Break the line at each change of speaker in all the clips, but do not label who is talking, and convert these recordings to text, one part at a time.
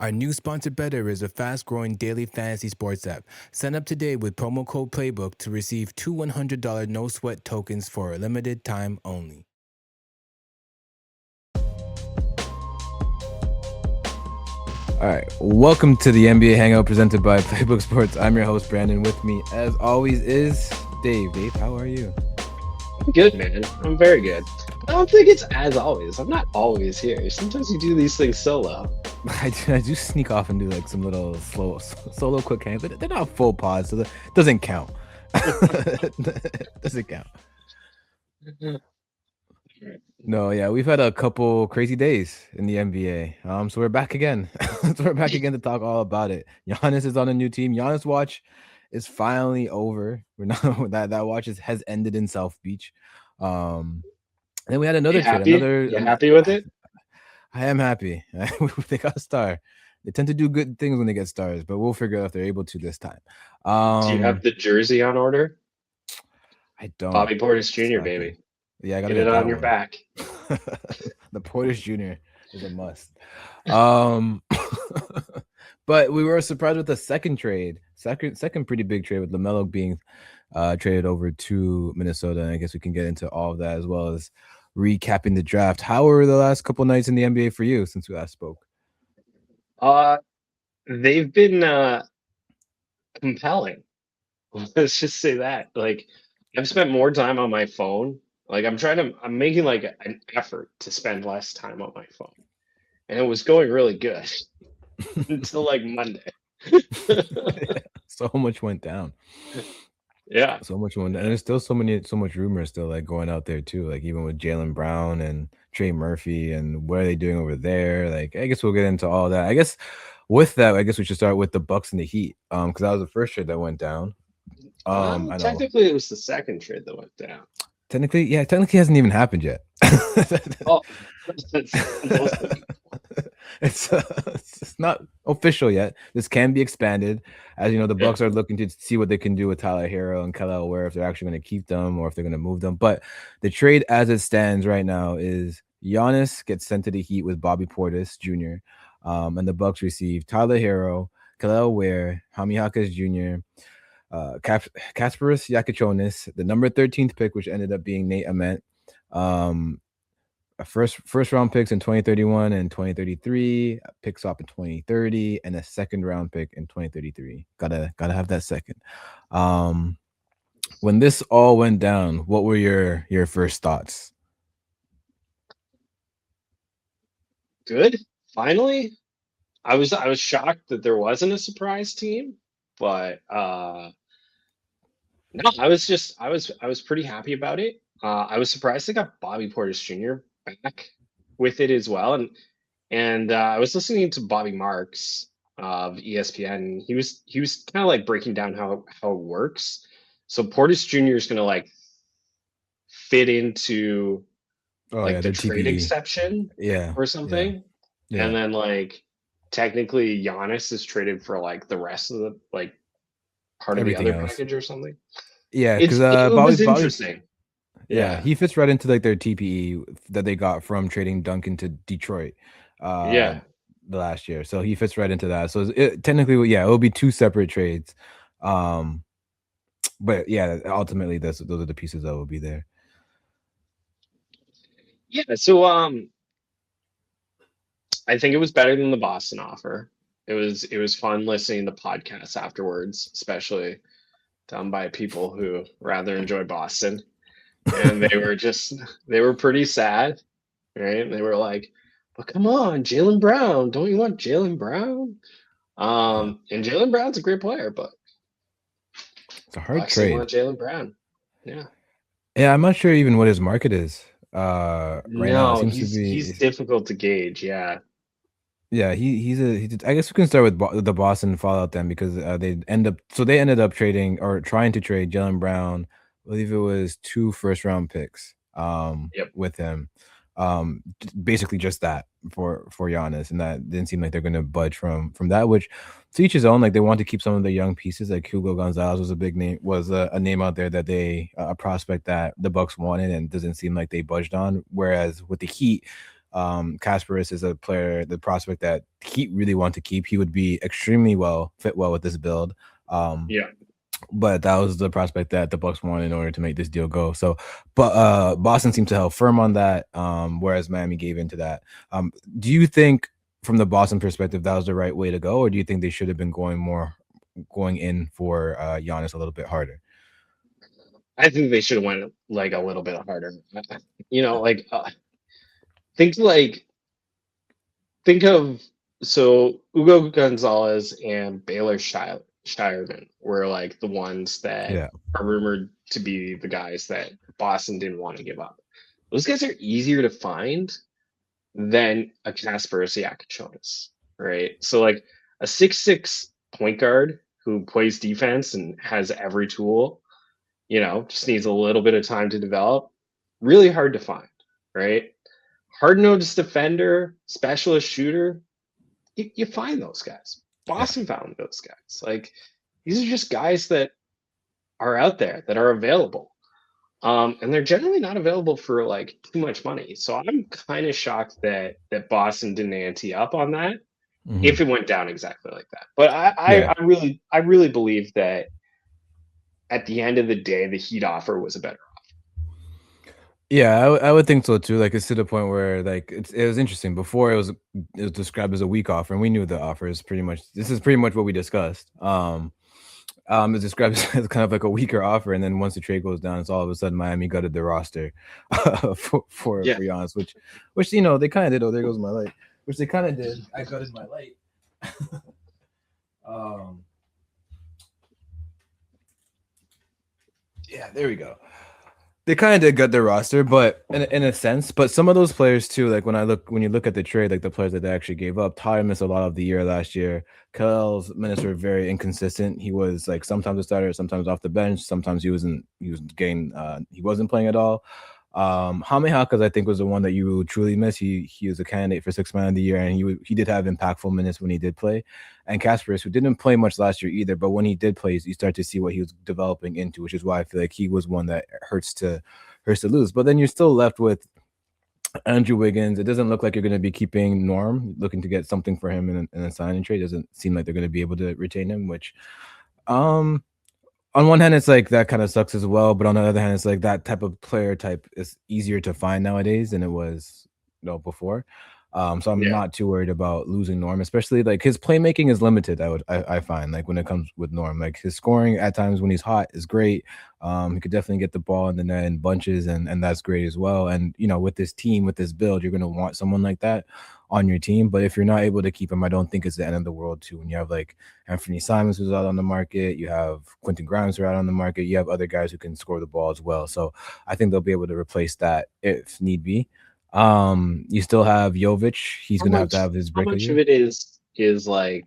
Our new sponsor, Better, is a fast growing daily fantasy sports app. Sign up today with promo code Playbook to receive two $100 no sweat tokens for a limited time only. All right, welcome to the NBA Hangout presented by Playbook Sports. I'm your host, Brandon. With me, as always, is Dave. Dave, how are you?
I'm good, man. I'm very good. I don't think it's as always. I'm not always here. Sometimes you do these things solo.
I do sneak off and do like some little solo quick hangs, but they're not full pods, so it doesn't count. Doesn't count. No, yeah, we've had a couple crazy days in the NBA. So we're back again. So we're back again to talk all about it. Giannis is on a new team. Giannis watch is finally over. We're not that watch has ended in South Beach. Then we had another trade.
You happy with it?
I am happy. They got a star. They tend to do good things when they get stars, but we'll figure out if they're able to this time.
Do you have the jersey on order?
I don't.
Bobby Portis Jr., baby.
Yeah, I gotta
get it on
your
back.
The Portis Jr. is a must. But we were surprised with the second trade. Second pretty big trade with Lamelo being traded over to Minnesota. And I guess we can get into all of that as well as recapping the draft. How were the last couple nights in the NBA for you since we last spoke?
They've been compelling. Let's just say that. Like, I've spent more time on my phone. Like, I'm making like an effort to spend less time on my phone. And it was going really good until like Monday.
So much went down.
Yeah.
So much went down. And there's still so much rumors still like going out there too. Like even with Jaylen Brown and Trey Murphy and what are they doing over there? Like I guess we'll get into all that. I guess with that, I guess we should start with the Bucks and the Heat. Because that was the first trade that went down.
Technically it was the second trade that went down.
Technically it hasn't even happened yet. It's not official yet. This can be expanded. As you know, the Bucks are looking to see what they can do with Tyler Hero and Kelly Ware, if they're actually going to keep them or if they're going to move them. But the trade as it stands right now is Giannis gets sent to the Heat with Bobby Portis Jr. And the Bucks receive Tyler Hero, Kelly Ware, Jaime Jaquez Jr., Kasparis Yakichonis, the number 13th pick, which ended up being Nate Ament. First round picks in 2031 and 2033, pick swap in 2030, and a second round pick in 2033. Gotta have that second. When this all went down, what were your first thoughts?
Good. Finally, I was shocked that there wasn't a surprise team, but no, I was pretty happy about it. I was surprised they got Bobby Portis Jr. back with it as well, and I was listening to Bobby Marks of ESPN. He was kind of like breaking down how it works. So Portis Jr. is going to like fit into the trade exception, or something, and then like technically Giannis is traded for like the rest of the like part of the other package or something.
Yeah, because
it was interesting.
Yeah, he fits right into like their TPE that they got from trading Duncan to Detroit. The last year, so he fits right into that. So technically, it will be two separate trades. But yeah, ultimately, those are the pieces that will be there.
Yeah, so I think it was better than the Boston offer. It was fun listening to podcasts afterwards, especially done by people who rather enjoy Boston. And they were pretty sad, right? And they were like, but come on, Jaylen Brown. Don't you want Jaylen Brown? And Jaylen Brown's a great player, but
it's a hard trade.
Want Jaylen Brown. Yeah.
Yeah, I'm not sure even what his market is. Right now, it seems
he's difficult to gauge. Yeah.
Yeah, I guess we can start with the Boston fallout then, because they ended up trading or trying to trade Jaylen Brown. I believe it was 2 first-round picks with him. Basically just that for Giannis, and that didn't seem like they're going to budge from that, which to each his own. Like they want to keep some of the young pieces. Like Hugo Gonzalez was a big name, a name out there that they a prospect that the Bucks wanted, and doesn't seem like they budged on. Whereas with the Heat, Kasparis is a player, the prospect that Heat really want to keep. He would be extremely fit well with this build.
Yeah.
But that was the prospect that the Bucks wanted in order to make this deal go. So, but Boston seemed to held firm on that, whereas Miami gave into that. Do you think, from the Boston perspective, that was the right way to go, or do you think they should have been going in for Giannis a little bit harder?
I think they should have went like a little bit harder. You know, like think like think of so Ugo Gonzalez and Baylor Shireman were like the ones that
Yeah,
are rumored to be the guys that Boston didn't want to give up. Those guys are easier to find than a Casper Siakachonis, right? So like a 6'6" point guard who plays defense and has every tool, just needs a little bit of time to develop. Really hard to find, right? Hard nosed defender, specialist shooter, you find those guys.
yeah,
Boston found those guys. Like these are just guys that are out there that are available. And they're generally not available for like too much money. So I'm kind of shocked that Boston didn't ante up on that
hmm
if it went down exactly like that. But I, I,
yeah.
I really I really believe that at the end of the day, the Heat offer was a better.
Yeah, I would think so too. Like it's to the point where like it was interesting. Before it was described as a weak offer, and we knew the offer is pretty much this is pretty much what we discussed. It's described as kind of like a weaker offer, and then once the trade goes down, it's all of a sudden Miami gutted the roster
Yeah.
for Giannis, which they kind of did. Oh, there goes my light. Which they kind of did. I gutted my light. um, yeah, there we go. They kind of did gut their roster, but in a sense, but some of those players too, like when you look at the trade, like the players that they actually gave up, Tyler missed a lot of the year last year. Kel's minutes were very inconsistent. He was like sometimes a starter, sometimes off the bench, sometimes he wasn't playing at all. Jaime Jaquez, I think, was the one that you truly miss. He was a candidate for sixth man of the year, and he did have impactful minutes when he did play. And Kasparis, who didn't play much last year either, but when he did play, you start to see what he was developing into, which is why I feel like he was one that hurts to lose. But then you're still left with Andrew Wiggins. It doesn't look like you're going to be keeping Norm, looking to get something for him in a signing trade. It doesn't seem like they're going to be able to retain him, which um on one hand, it's like that kind of sucks as well, but on the other hand, it's like that type of player type is easier to find nowadays than it was, before. So I'm
Yeah.
not too worried about losing Norm, especially like his playmaking is limited. I find like when it comes with Norm, like his scoring at times when he's hot is great. He could definitely get the ball in the net in bunches, and that's great as well. And with this team, with this build, you're gonna want someone like that on your team. But if you're not able to keep him, I don't think it's the end of the world too. When you have like Anthony Simons who's out on the market, you have Quentin Grimes who are out on the market, you have other guys who can score the ball as well. So I think they'll be able to replace that if need be. You still have Jovic. He's
How
gonna have to
much
have his
how
break a
much of
year.
it is like,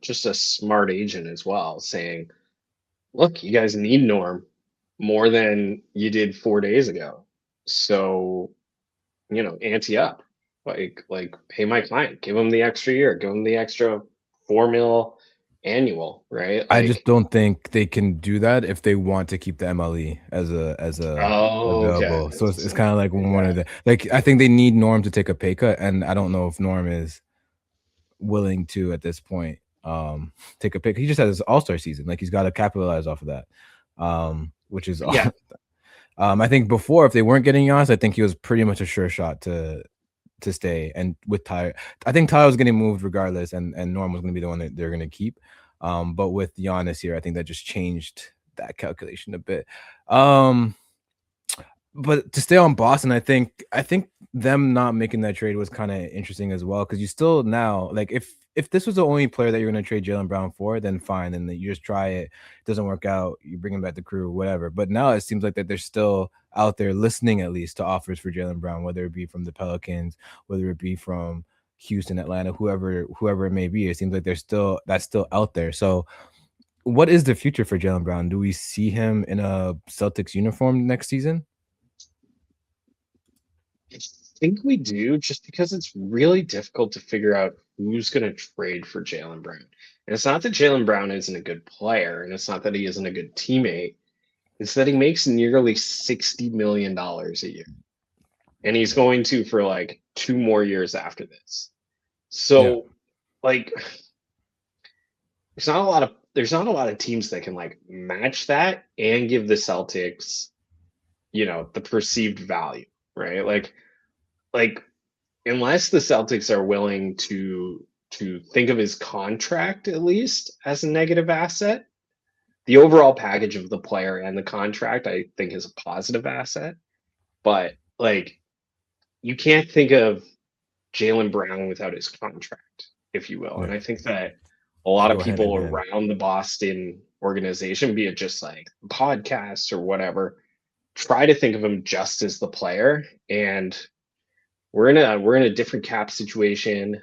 just a smart agent as well saying, look, you guys need Norm more than you did 4 days ago. So, ante up. Like pay my client, give him the extra year, give him the extra 4 mil annual, right?
I just
Like,
don't think they can do that if they want to keep the MLE as a
oh, okay.
available. So it's kind of like one
Yeah.
of the like I think they need Norm to take a pay cut, and I don't know if Norm is willing to at this point take a pick. He just has his all-star season. Like he's got to capitalize off of that. Which is
Yeah.
I think before if they weren't getting Giannis, I think he was pretty much a sure shot to stay. And with Tyler, I think Tyler was getting moved regardless, and Norm was going to be the one that they're going to keep. But with Giannis here, I think that just changed that calculation a bit. But to stay on Boston, I think them not making that trade was kind of interesting as well because you still now like if this was the only player that you're going to trade Jalen Brown for, then fine, then you just try it. Doesn't work out, you bring him back to crew, whatever. But now it seems like that they're still out there listening at least to offers for Jalen Brown, whether it be from the Pelicans, whether it be from Houston, Atlanta, whoever it may be. It seems like that's still out there. So what is the future for Jalen Brown? Do we see him in a Celtics uniform next season?
I think we do just because it's really difficult to figure out who's going to trade for Jalen Brown. And it's not that Jalen Brown isn't a good player, and it's not that he isn't a good teammate. It's that he makes nearly $60 million a year. and he's going to for like 2 more years after this.
Yeah,
So like there's not a lot of teams that can like match that and give the Celtics, the perceived value, right? Like unless the Celtics are willing to think of his contract at least as a negative asset, the overall package of the player and the contract I think is a positive asset. But like you can't think of Jalen Brown without his contract, if you will. And
yeah.
I think that a
Should
lot of
go hand in
people
hand.
around the Boston organization, be it just like podcasts or whatever, try to think of him just as the player. And we're in a different cap situation.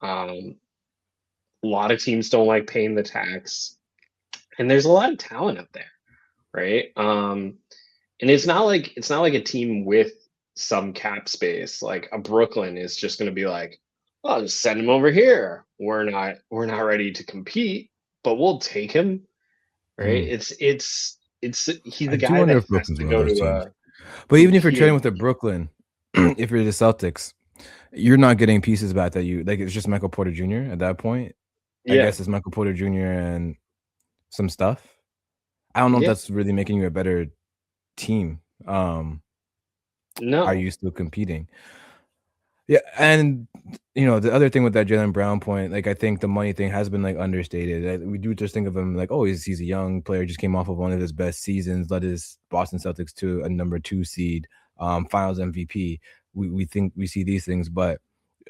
Um, a lot of teams don't like paying the tax, and there's a lot of talent up there, right? And it's not like a team with some cap space. Like a Brooklyn is just going to be like, "Oh, just send him over here. We're not ready to compete, but we'll take him." Right?
Mm.
It's he's
I
the
do
guy
wonder
that
if
has
Brooklyn's
to
one of
go
those
to
teams.
a
But even if you're trading
competing.
with the Brooklyn, if you're the Celtics, you're not getting pieces back that you like. It's just Michael Porter Jr. at that point. I
Yeah,
guess it's Michael Porter Jr. and some stuff. I don't know if
yeah,
that's really making you a better team. Are
no,
you still competing? Yeah, and the other thing with that Jalen Brown point, like I think the money thing has been like understated. We do just think of him like, oh, he's a young player, just came off of one of his best seasons, led his Boston Celtics to a number 2 seed, Finals MVP. We think we see these things, but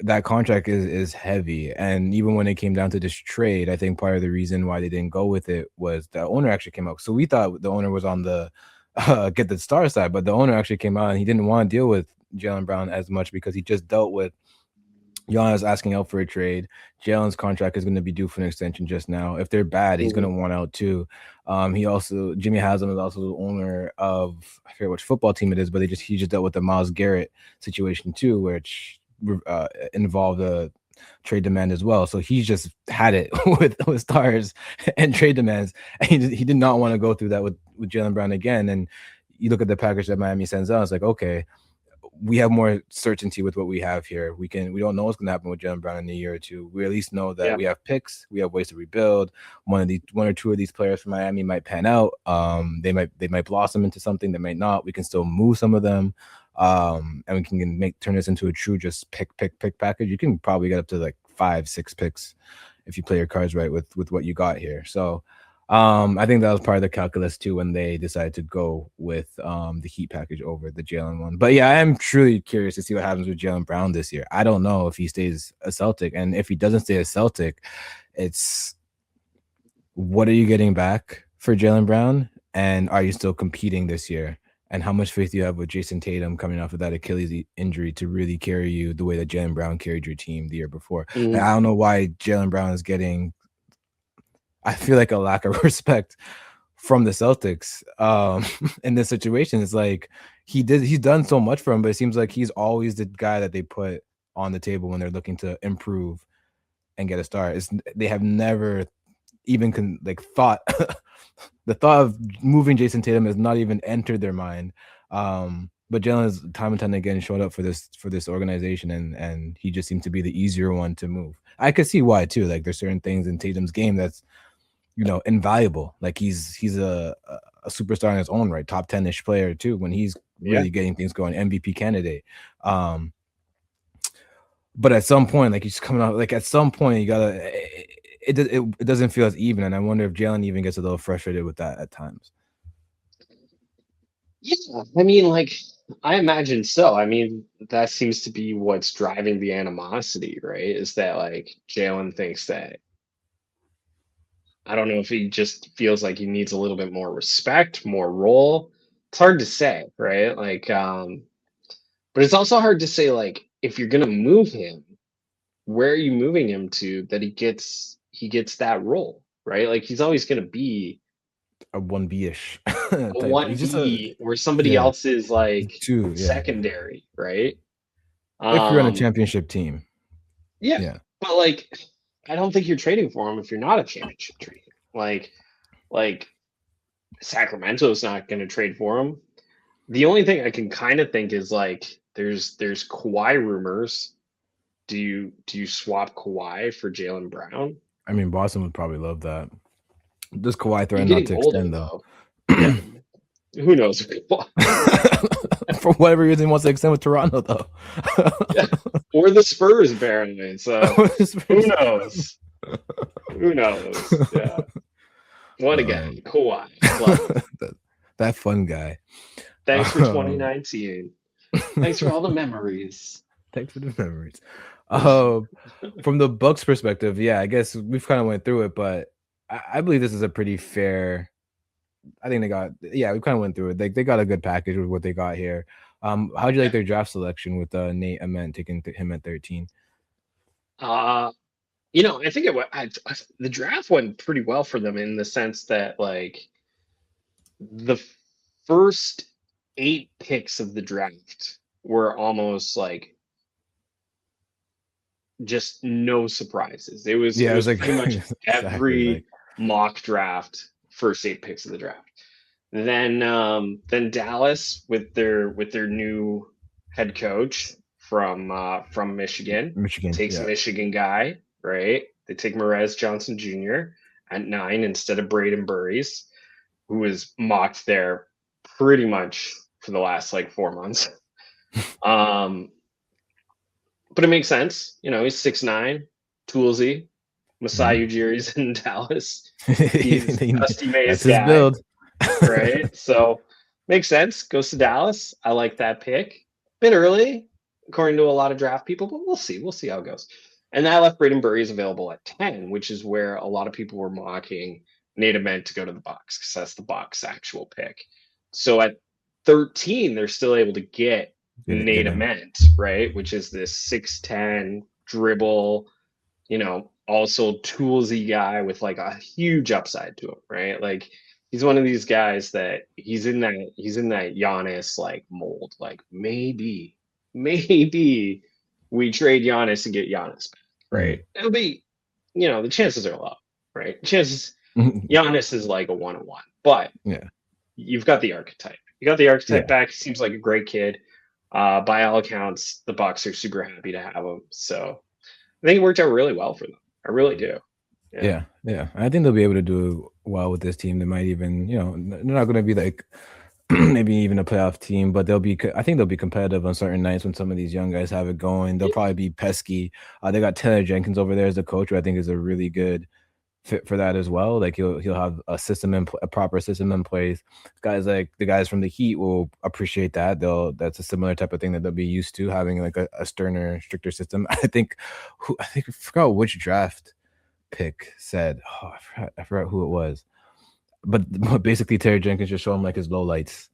that contract is heavy. And even when it came down to this trade, I think part of the reason why they didn't go with it was the owner actually came out. So we thought the owner was on the get the star side, but the owner actually came out and he didn't want to deal with Jalen Brown as much because he just dealt with Giannis asking out for a trade. Jalen's contract is going to be due for an extension just now. If they're bad, he's going to
mhm,
want out too. He also Jimmy Haslam is also the owner of I forget which football team it is, but he just dealt with the Miles Garrett situation too, which involved a trade demand as well. So he's just had it with stars and trade demands, and he did not want to go through that with Jalen Brown again. And you look at the package that Miami sends out, it's like okay, we have more certainty with what we have here. We don't know what's going to happen with Jalen Brown in a year or two. We at least know that
yeah,
we have picks, we have ways to rebuild. One or two of these players from Miami might pan out. They might blossom into something. They might not. We can still move some of them, and we can turn this into a true just pick package. You can probably get up to like 5, 6 picks if you play your cards right with what you got here. So I think that was part of the calculus too when they decided to go with the Heat package over the Jalen one. But yeah, I am truly curious to see what happens with Jalen Brown this year. I don't know if he stays a Celtic, and if he doesn't stay a Celtic, it's what are you getting back for Jalen Brown, and are you still competing this year? And how much faith do you have with Jason Tatum coming off of that Achilles injury to really carry you the way that Jalen Brown carried your team the year before? Like,
mhm,
I don't know why Jalen Brown is getting I feel like a lack of respect from the Celtics in this situation. It's like he's done so much for him, but it seems like he's always the guy that they put on the table when they're looking to improve and get a start. They have never even thought the thought of moving Jason Tatum has not even entered their mind. But Jalen has time and time again showed up for this organization, and he just seems to be the easier one to move. I could see why too. Like there's certain things in Tatum's game that's invaluable. Like he's a superstar in his own right, top 10-ish player too when he's
yeah.
really getting things going, MVP candidate. Um, but at some point, like he's coming out, like at some point you gotta it doesn't feel as even, and I wonder if Jalen even gets a little frustrated with that at times.
Yeah, I mean, like, I imagine so. I mean, that seems to be what's driving the animosity, right? Is that like Jalen thinks that I don't know if he just feels like he needs a little bit more respect, more role. It's hard to say, right? Like, but it's also hard to say, like, if you're gonna move him, where are you moving him to that he gets that role, right? Like he's always gonna be
A 1B-ish
a
type.
one
He's just a
B where somebody
yeah,
else is like
two, yeah.
secondary, right?
If you're on a
Um,
championship team.
yeah,
Yeah.
but like, I don't think you're trading for him if you're not a championship team. Like Sacramento's not going to trade for him. The only thing I can kind of think is like There's Kawhi rumors. Do you swap Kawhi for Jaylen Brown?
I mean, Boston would probably love that. Does Kawhi
He's
threaten not
getting
to
older
extend though?
though. Yeah, who knows?
For whatever reason, he wants to extend with Toronto though.
Yeah, or the Spurs apparently. So who knows? Who knows? Yeah. What again? Kawhi. Love him.
that fun guy.
Thanks for
Um,
2019. Thanks for all the memories.
Thanks for the memories. From the Bucks perspective, yeah, I guess we've kind of went through it, but I believe this is a pretty fair. I think we kind of went through it. They got a good package with what they got here. How'd you like
Yeah.
their draft selection with Nate Ament taking him at 13?
Uh, I think the draft went pretty well for them in the sense that like the first 8 picks of the draft were almost like just no surprises. It was
Yeah,
it
it was
was
like
pretty much
exactly
every
like
mock draft first 8 picks of the draft. Then Dallas with their new head coach from Michigan
Michigan.
takes a
Yeah.
Michigan guy, right? They take Morez Johnson Jr. at 9 instead of Braden Burries, who was mocked there pretty much for the last like 4 months. Um, but it makes sense. He's 6'9", toolsy. Masai
Mhm.
Ujiri's in Dallas. He's Dusty May's
That's his
guy,
build.
right? So makes sense. Goes to Dallas. I like that pick. Bit early, according to a lot of draft people, but we'll see. We'll see how it goes. And that left Braden Burries available at 10, which is where a lot of people were mocking Nate Ament to go to the Bucks because that's the Bucks' actual pick. So at 13, they're still able to get
Get
Nate
him.
Ament, right? Which is this 6'10 dribble, also toolsy guy with like a huge upside to him, right? Like he's one of these guys that he's in that Giannis like mold. Like maybe we trade Giannis and get Giannis back, right?
Mhm.
It'll be, the chances are low, right? Chances Giannis is like a 1-on-1, but
Yeah.
you've got the archetype. You got the archetype
Yeah.
back. He seems like a great kid. By all accounts, the Bucks are super happy to have him. So I think it worked out really well for them. I really do. Yeah.
Yeah. Yeah. I think they'll be able to do well with this team. They might even, they're not going to be like maybe even a playoff team, but I think they'll be competitive on certain nights when some of these young guys have it going. They'll probably be pesky. They got Taylor Jenkins over there as the coach, who I think is a really good fit for that as well. Like he'll have a proper system in place. Guys like the guys from the Heat will appreciate that. That's a similar type of thing that they'll be used to, having like a sterner, stricter system. I forgot which draft pick said. Oh, I forgot who it was. But basically, Terry Jenkins just showed him like his low lights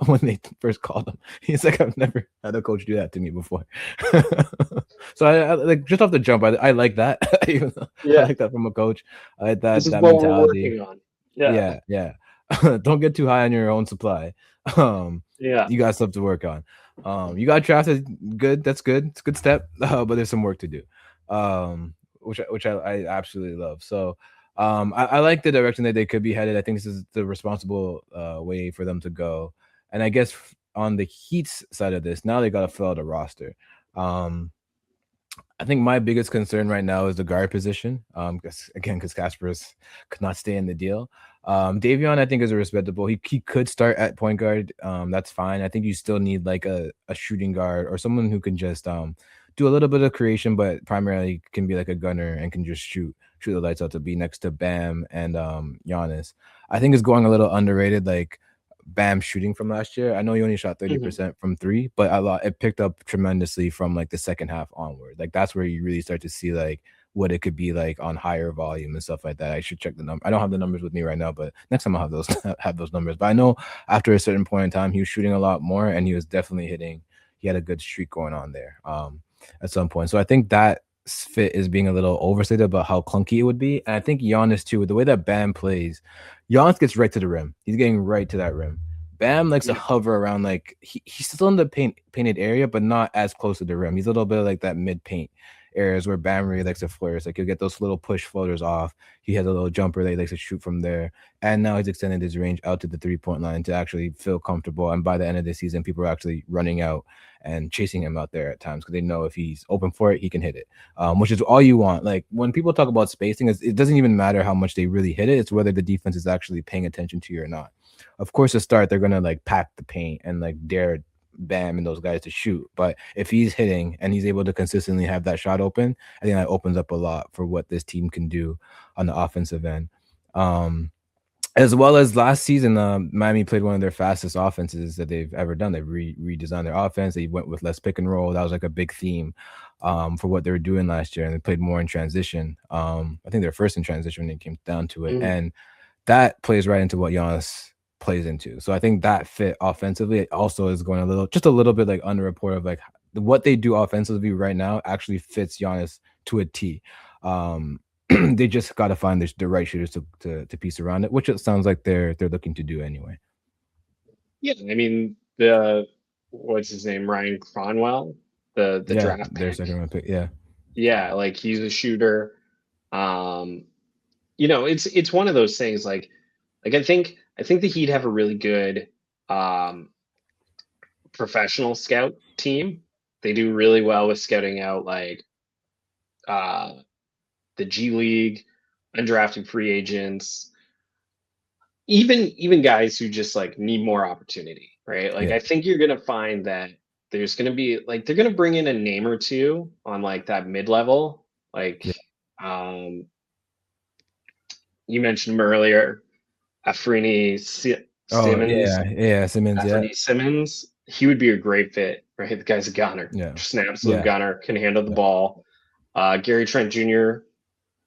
when they first called him. He's like, I've never had a coach do that to me before. So I like just off the jump, I like that. Even though I
Yeah.
like that from a coach. I like
This is
that
what we're
mentality.
working on. Yeah.
Yeah, yeah. Don't get too high on your own supply. Um,
Yeah.
you got stuff to work on. You got drafted. Good. That's good. It's a good step. But there's some work to do. Which I absolutely love. So I like the direction that they could be headed. I think this is the responsible way for them to go. And I guess on the Heat's side of this, now they got to fill out a roster. Um, I think my biggest concern right now is the guard position. Because Kaspar's could not stay in the deal. Davion, I think, is a respectable. He could start at point guard. That's fine. I think you still need like a shooting guard or someone who can just do a little bit of creation, but primarily can be like a gunner and can just shoot the lights out to be next to Bam and Giannis. I think it's going a little underrated. Like Bam shooting from last year. I know he only shot
Mhm.
30% from three, but it picked up tremendously from like the second half onward. Like that's where you really start to see like what it could be like on higher volume and stuff like that. I should check the number. I don't have the numbers with me right now, but next time I'll have those have those numbers. But I know after a certain point in time, he was shooting a lot more and he was definitely hitting. He had a good streak going on there at some point. So I think that fit is being a little overstated about how clunky it would be. And I think Giannis too, with the way that Bam plays, Giannis gets right to the rim. He's getting right to that rim. Bam likes to
Yeah.
hover around, like he's still in the painted area, but not as close to the rim. He's a little bit like that mid paint areas where Bam really likes to flourish. Like he'll get those little push floaters off. He has a little jumper that he likes to shoot from there. And now he's extended his range out to the 3-point line to actually feel comfortable. And by the end of the season, people are actually running out and chasing him out there at times because they know if he's open for it, he can hit it, which is all you want. Like when people talk about spacing, it doesn't even matter how much they really hit it. It's whether the defense is actually paying attention to you or not. Of course, to start, they're going to like pack the paint and like dare Bam and those guys to shoot. But if he's hitting and he's able to consistently have that shot open, I think that opens up a lot for what this team can do on the offensive end. As well as last season, Miami played one of their fastest offenses that they've ever done. They redesigned their offense. They went with less pick and roll. That was like a big theme for what they were doing last year. And they played more in transition. I think they're first in transition when it came down to it. And that plays right into what Giannis plays into. So I think that fit offensively it also is going just a little bit like underreported of like what they do offensively right now actually fits Giannis to a T. They just got to find the right shooters to piece around it, which it sounds like they're looking to do anyway.
Yeah, I mean what's his name, Ryan Cronwell, the draft
their
pick.
second round pick. Yeah,
like he's a shooter. It's one of those things. Like I think the Heat have a really good professional scout team. They do really well with scouting out like the G League, undrafted free agents, even guys who just like need more opportunity, right? Like I think you're gonna find that there's gonna be like they're gonna bring in a name or two on like that mid level. Like you mentioned him earlier, Afrini Simmons.
Simmons.
Afrini Simmons. He would be a great fit, right? The guy's a gunner, just an absolute gunner, can handle the ball. Gary Trent Jr.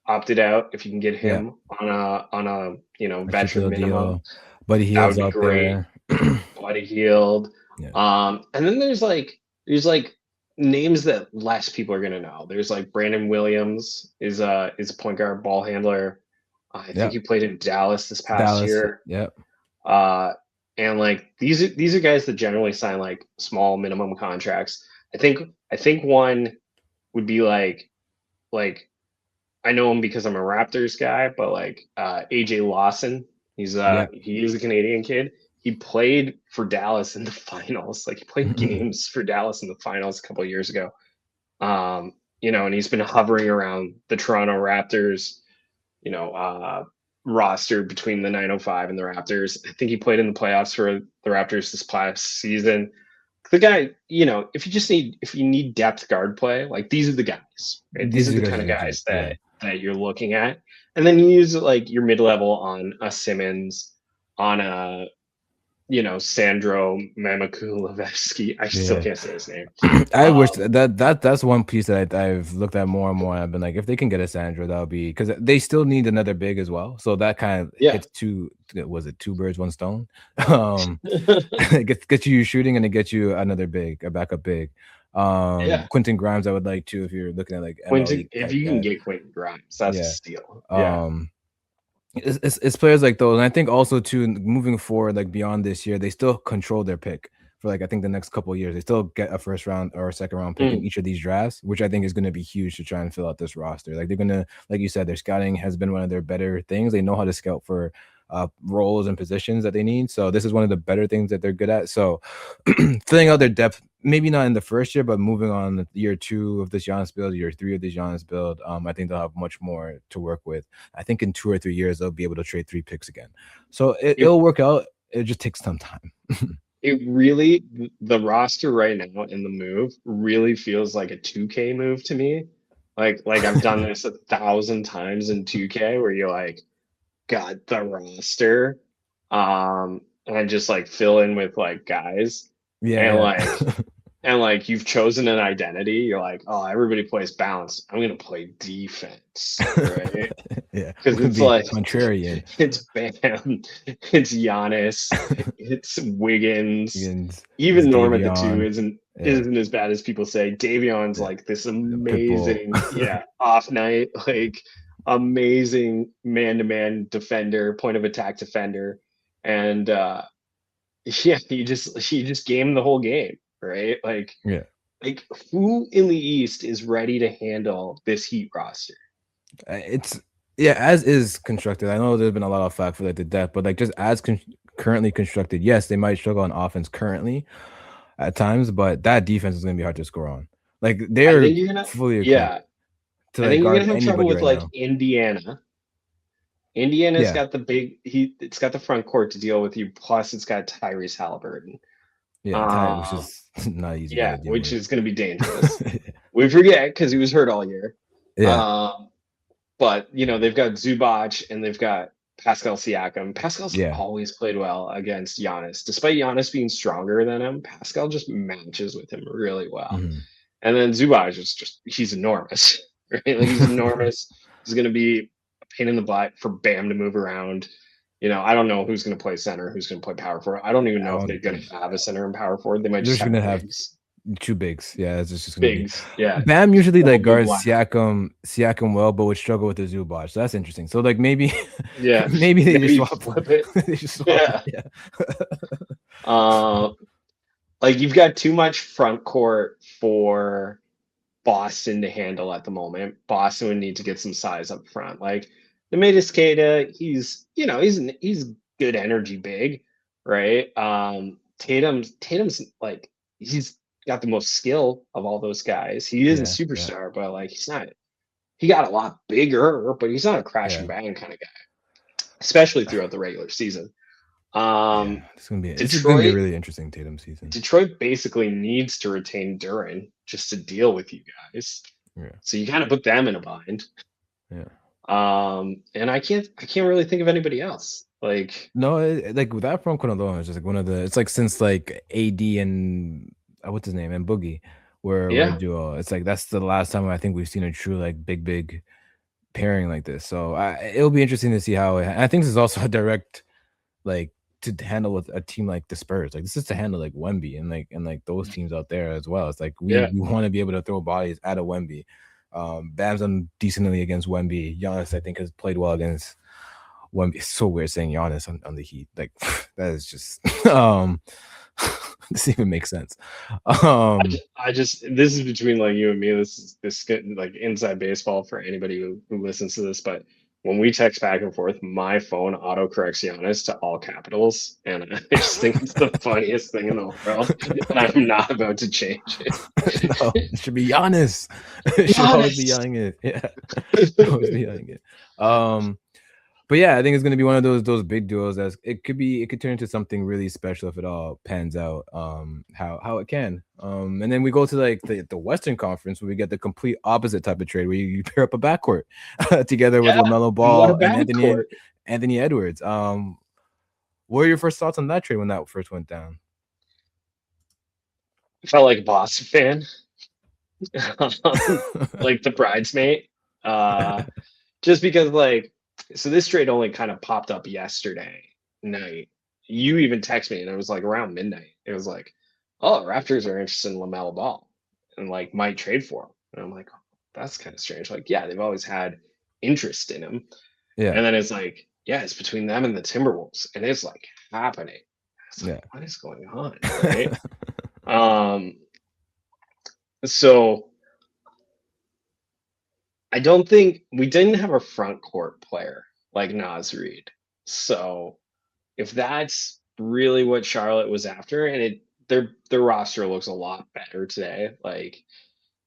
opted out. If you can get him on a veteran minimum,
deal. Buddy Hield's out
great. There. Buddy Hield. And then there's like names that less people are gonna know. There's like Brandon Williams is a point guard ball handler. I think he played in Dallas this past year. And like these are guys that generally sign like small minimum contracts. I think one would be like I know him because I'm a Raptors guy, but like AJ Lawson, he is a Canadian kid. He played for Dallas in the finals. Like he played games for Dallas in the finals a couple of years ago. And he's been hovering around the Toronto Raptors, roster between the 905 and the Raptors. I think he played in the playoffs for the Raptors this past season. The guy, if you need depth guard play, like these are the guys. Right? These are the kind of guys that you're looking at. And then you use like your mid-level on a Simmons, on a Sandro Mamakulevsky. I still can't say his name.
I wish that's one piece that I've looked at more and more. I've been like, if they can get a Sandro, that would be because they still need another big as well. So that kind of hits two birds, one stone? Get you shooting and it gets you another big, a backup big. Quentin Grimes, I would like to if you're looking at like
Quentin, if you can get Quentin Grimes, that's a steal.
It's players like those, and I think also too moving forward, like beyond this year, they still control their pick for like I think the next couple of years. They still get a first round or a second round pick in each of these drafts, which I think is going to be huge to try and fill out this roster. Like they're gonna, like you said, their scouting has been one of their better things. They know how to scout for roles and positions that they need. So this is one of the better things that they're good at. So filling out their depth, maybe not in the first year, but moving on year 2 of this Giannis build, year 3 of this Giannis build, I think they'll have much more to work with. I think in 2 or 3 years, they'll be able to trade 3 picks again. So it'll work out. It just takes some time.
The roster right now and the move really feels like a 2K move to me. Like I've done this 1,000 times in 2K where you're like, got the roster, and just like fill in with like guys, and like you've chosen an identity. You're like, oh, everybody plays balance. I'm gonna play defense, right? Because it's like
contrarian.
It's Bam, it's Giannis, it's Wiggins. Even Norm at the 2 isn't as bad as people say. Davion's like this amazing, off night, like amazing man-to-man defender, point of attack defender, and he just gamed the whole game, right? Like Like, who in the East is ready to handle this Heat roster?
It's yeah, as is constructed. I know there's been a lot of flack for like the depth, but like just as currently constructed, yes, they might struggle on offense currently at times, but that defense is going to be hard to score on. Like
I
they're
think you're gonna,
fully equipped
yeah,
to
I
like
think you're
guard
gonna have trouble
anybody
with
right
like
now.
Indiana. Indiana's
Yeah,
got it's got the front court to deal with you. Plus, it's got Tyrese Halliburton.
yeah, which
Um,
is not an easy guy
yeah,
to deal
which
with.
is going to be dangerous. We forget because he was hurt all year.
Yeah,
Um, but they've got Zubac and they've got Pascal Siakam. Pascal's
yeah,
always played well against Giannis, despite Giannis being stronger than him. Pascal just matches with him really well.
mhm.
And then Zubac is just he's enormous, right? Like he's enormous. He's going to be a pain in the butt for Bam to move around. I don't know who's going to play center, who's going to play power forward. I don't even
I
know if they're
don't
going
think
to have a center and power forward. They might
they're
just
just
have
gonna have
bigs.
two bigs. Yeah, it's just gonna be
Bigs, yeah.
Bam usually
Double
like
big
guards
one.
Siakam well, but would struggle with the Zubac. So that's interesting. So like maybe
Yeah.
maybe they just
Maybe
swap.
flip it.
They just swap.
Yeah.
Yeah.
Uh, like you've got too much front court for Boston to handle at the moment. Boston would need to get some size up front. Like Demetis Queta, he's good energy big, right? Tatum's like he's got the most skill of all those guys. He is a
Yeah, yeah,
superstar, but like he got a lot bigger, but he's not a crash and
yeah,
bang kind of guy, especially throughout the regular season.
yeah.
Um,
This is gonna be a
Detroit
really interesting Tatum season.
Detroit basically needs to retain Duran just to deal with you guys.
Yeah,
So you kind of put them in a bind.
yeah.
And I can't really think of anybody else. Like,
No, like with that front court alone, it's just like one of the. It's like since like AD and what's his name and Boogie were a
yeah,
duo. It's like that's the last time I think we've seen a true like big pairing like this. So it'll be interesting to see how. I think this is also a direct like to handle with a team like the Spurs. Like this is to handle like Wemby and those teams out there as well. It's like we
yeah.
we want to be able to throw bodies at a Wemby. Bam's done decently against Wemby. Giannis, I think, has played well against Wemby. It's so weird saying Giannis on the Heat. Like that is just doesn't even make sense.
I just this is between like you and me. This like inside baseball for anybody who listens to this. But when we text back and forth, my phone auto corrects Giannis to all capitals, and I just think it's the funniest thing in the world. And I'm not about to change
No,
it.
it should be Giannis. It should always be
Giannis.
yelling it. Yeah, always be yelling it. But yeah, I think it's gonna be one of those big duos that it could turn into something really special if it all pans out. How it can. And then we go to like the Western Conference where we get the complete opposite type of trade where you pair up a backcourt together with
Yeah,
Lamelo
and what a
Ball and
backcourt.
Anthony Edwards. What are your first thoughts on that trade when that first went down?
I felt like a Boston fan, like the bridesmaid. Uh, just because so this trade only kind of popped up yesterday night. You even text me and it was like around midnight. It was like, oh, Raptors are interested in Lamelo Ball and like might trade for him. And I'm like, oh, that's kind of strange. Like, yeah, they've always had interest in him.
Yeah,
And then it's like, yeah, it's between them and the Timberwolves. And it's like happening. It's like,
yeah.
what is going on? Right. um, so I don't think we didn't have a front court player like Nas Reed. So if that's really what Charlotte was after, and their roster looks a lot better today. Like,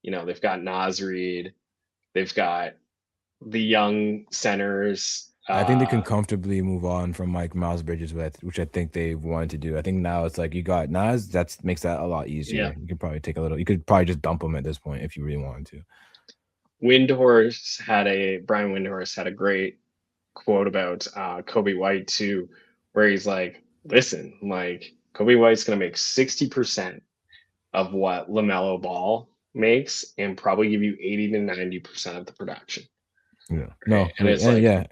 they've got Nas Reed, they've got the young centers.
I think they can comfortably move on from like Miles Bridges, which I think they wanted to do. I think now it's like you got Nas, that makes that a lot easier.
Yeah.
You could probably you could probably just dump him at this point if you really wanted to.
Brian Windhorst had a great quote about Kobe White too, where he's like, listen, like Kobe White's gonna make 60% of what LaMelo Ball makes and probably give you 80 to 90% of the production.
Yeah.
Right?
No.
And it's like,
Yeah.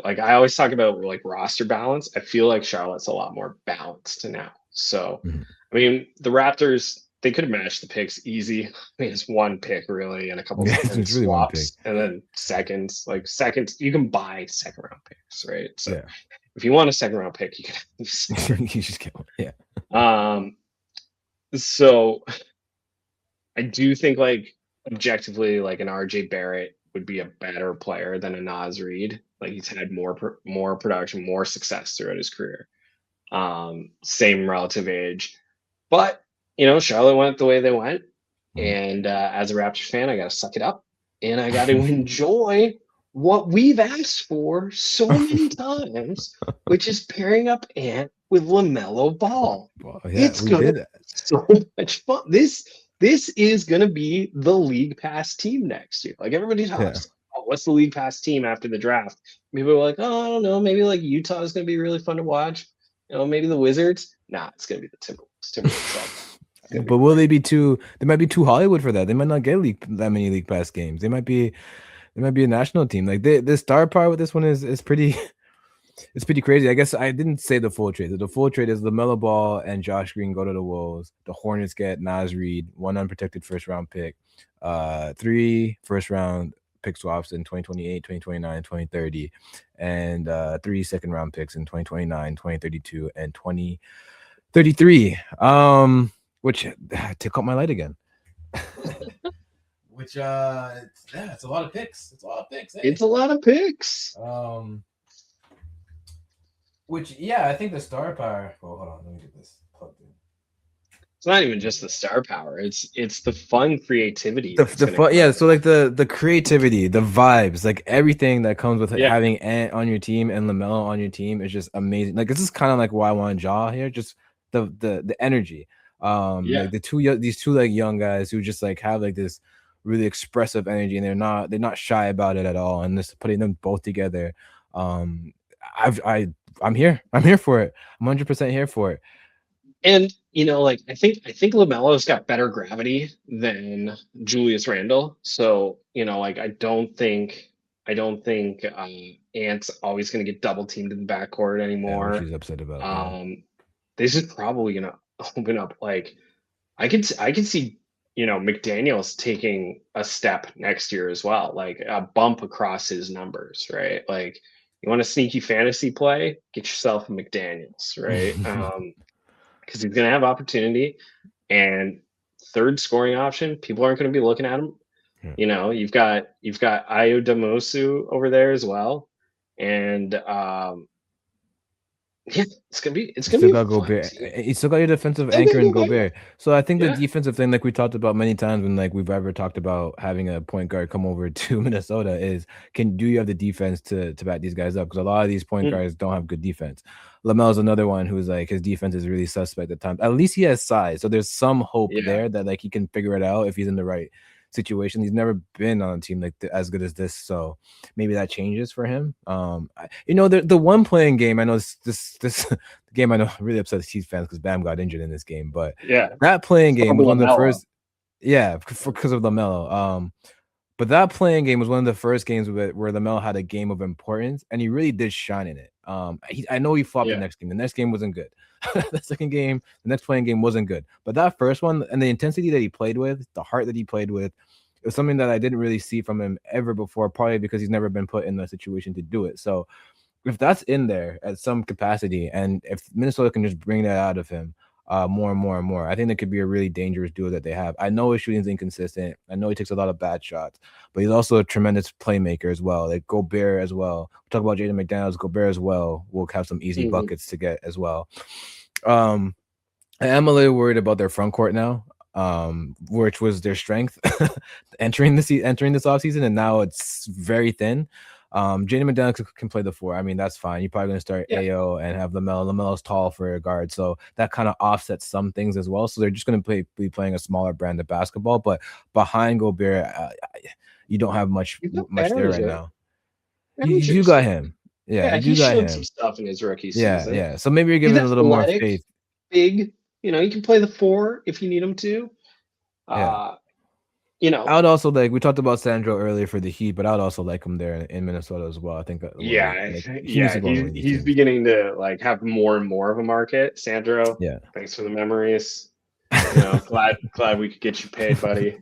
like I always talk about like roster balance. I feel like Charlotte's a lot more balanced now. So,
Mhm.
I mean, the Raptors, they could have matched the picks easy. I mean, it's one pick really and a couple
Yeah,
and
it's really one pick.
swaps and then seconds. Like seconds, you can buy second round picks, right? So
Yeah.
if you want a second round pick, you can
You just get one. Yeah.
um so I do think like objectively, like an RJ Barrett would be a better player than a Nas Reed. Like he's had more production, more success throughout his career. Same relative age, but Charlotte went the way they went,
Mhm.
and as a Raptors fan, I got to suck it up and I got to enjoy what we've asked for so many times, which is pairing up Ant with Lamelo Ball.
Well, yeah,
It's
we
gonna
did
be
that.
so much fun. This is gonna be the league pass team next year. Like everybody
Yeah.
talks, oh, what's the league pass team after the draft? People are like, oh, I don't know, maybe like Utah is gonna be really fun to watch. Maybe the Wizards. Nah, it's gonna be the Timberwolves. Timberwolves all day. It's gonna be
But will
great.
they be too? They might be too Hollywood for that. They might not get that many league pass games. They might be. They might be a national team. Like the star power with this one is pretty. It's pretty crazy. I guess I didn't say the full trade. The full trade is LaMelo Ball and Josh Green go to the Wolves. The Hornets get Nas Reed, one unprotected first round pick, 3 first round pick swaps in 2028, 2029, 2030, and 3 second round picks in 2029, 2032, and 2033. Which took out my light again. Which it's a lot of picks. It's a lot of picks. Eh?
It's a lot of picks.
Which I think the star power. Oh, hold on, let me get this plugged in.
It's not even just the star power. It's the fun creativity
The
that's
the
gonna
fun,
come out
so
of
like the creativity, the vibes, like everything that comes with
it. Yeah.
having Ant on your team and LaMelo on your team is just amazing. Like this is kind of like why I want Ja here, just the energy.
Yeah.
Like these two like young guys who just like have like this really expressive energy, and they're not shy about it at all. And just putting them both together, um, I'm here. I'm here for it. I'm 100% here for it.
And like I think Lamelo's got better gravity than Julius Randle. So, like I don't think Ant's always gonna get double teamed in the backcourt
Yeah, which
anymore.
he's upset about. Yeah.
Um, this is probably gonna open up like I could see McDaniel's taking a step next year as well, like a bump across his numbers, right? Like you want a sneaky fantasy play, get yourself a McDaniel's, right? Because he's going to have opportunity and third scoring option. People aren't going to be looking at him.
Yeah.
You've got Ayo Damosu over there as well, and yeah, it's
You
gonna
still
be a
got
fun
Gobert.
team.
You still got your defensive
Still got
anchor in
Gobert.
Gobert. So I think the
Yeah.
defensive thing, like we talked about many times when like we've ever talked about having a point guard come over to Minnesota, is do you have the defense to back these guys up? Because a lot of these point
Mm,
guards don't have good defense. Lamel's another one who's like his defense is really suspect at times. At least he has size, so there's some hope
yeah.
there that like he can figure it out if he's in the right situation. He's never been on a team like as good as this, so maybe that changes for him. The one playing game. I know this game. I know really upset the Chiefs fans because Bam got injured in this game, but
Yeah.
that playing game
From
was one of the
LaMelo.
first. Yeah, because of Lamelo. But that playing game was one of the first games where Lamelo had a game of importance, and he really did shine in it. I know he flopped the
Yeah.
next game. The next game wasn't good. The second game, the next playing game wasn't good. But that first one and the intensity that he played with, the heart that he played with, it was something that I didn't really see from him ever before, probably because he's never been put in the situation to do it. So if that's in there at some capacity, and if Minnesota can just bring that out of him more and more and more, I think that could be a really dangerous duo that they have. I know his shooting's inconsistent. I know he takes a lot of bad shots, but he's also a tremendous playmaker as well. Like Gobert as well. We talk about Jaden McDaniels, Gobert as well. We'll have some easy
Mhm.
buckets to get as well. Um, I am a little worried about their front court now, which was their strength entering this offseason, and now it's very thin. Jaden McDaniels can play the four. I mean, that's fine. You're probably going to start
Yeah.
AO and have Lamelo. Lamelo's tall for a guard, so that kind of offsets some things as well. So they're just going to be playing a smaller brand of basketball. But behind Gobert, you don't have much
You got
there right
Behringer.
now. You do got
Interesting.
him. Yeah,
Yeah,
you
he
do got
showed some
him.
stuff in his rookie
Yeah,
season.
yeah. So maybe you're
He's
giving it a little more
athletic,
faith.
big. He can play the four if you need him to.
Yeah.
Uh, you
I
know,
would also like we talked about Sandro earlier for the Heat, but I would also like him there in Minnesota as well. I think that
yeah,
he needs
yeah.
to go on one
He's
of these
he's
teams.
beginning to like have more and more of a market. Sandro,
Yeah.
thanks for the memories. Glad we could get you paid, buddy.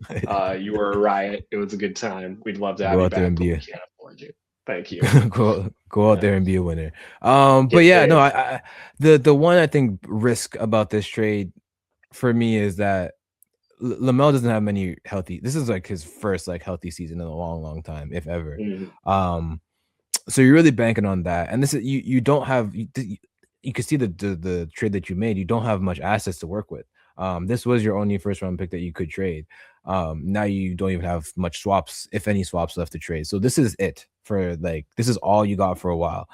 You were a riot. It was a good time. We'd love to have
Go
you
out there
back,
and
but
be
we
a
can't afford you. Thank you.
go out
Yeah,
there and be a winner. But
get
yeah, no,
paid.
the one I think risk about this trade for me is that Lamelo doesn't have many healthy. This is like his first like healthy season in a long time, if ever.
Mhm.
So you're really banking on that, and this is you don't have you can see the trade that you made. You don't have much assets to work with. This was your only first round pick that you could trade. Now you don't even have much swaps, if any swaps left to trade. So this is it for like this is all you got for a while.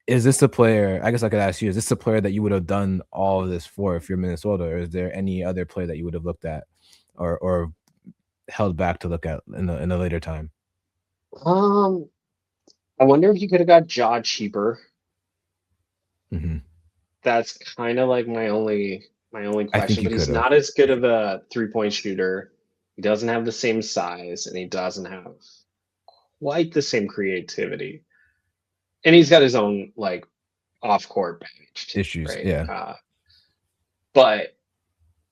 Is this a player? I guess I could ask you: is this a player that you would have done all of this for if you're Minnesota, or is there any other player that you would have looked at, or held back to look at in a later time?
Um, I wonder if you could have got Ja cheaper.
Hmm.
That's kind of like my only
I think
question.
you
But
could
he's
have.
not as good of a 3-point shooter. He doesn't have the same size, and he doesn't have quite the same creativity. And he's got his own like off-court baggage too,
Issues.
right?
Yeah.
But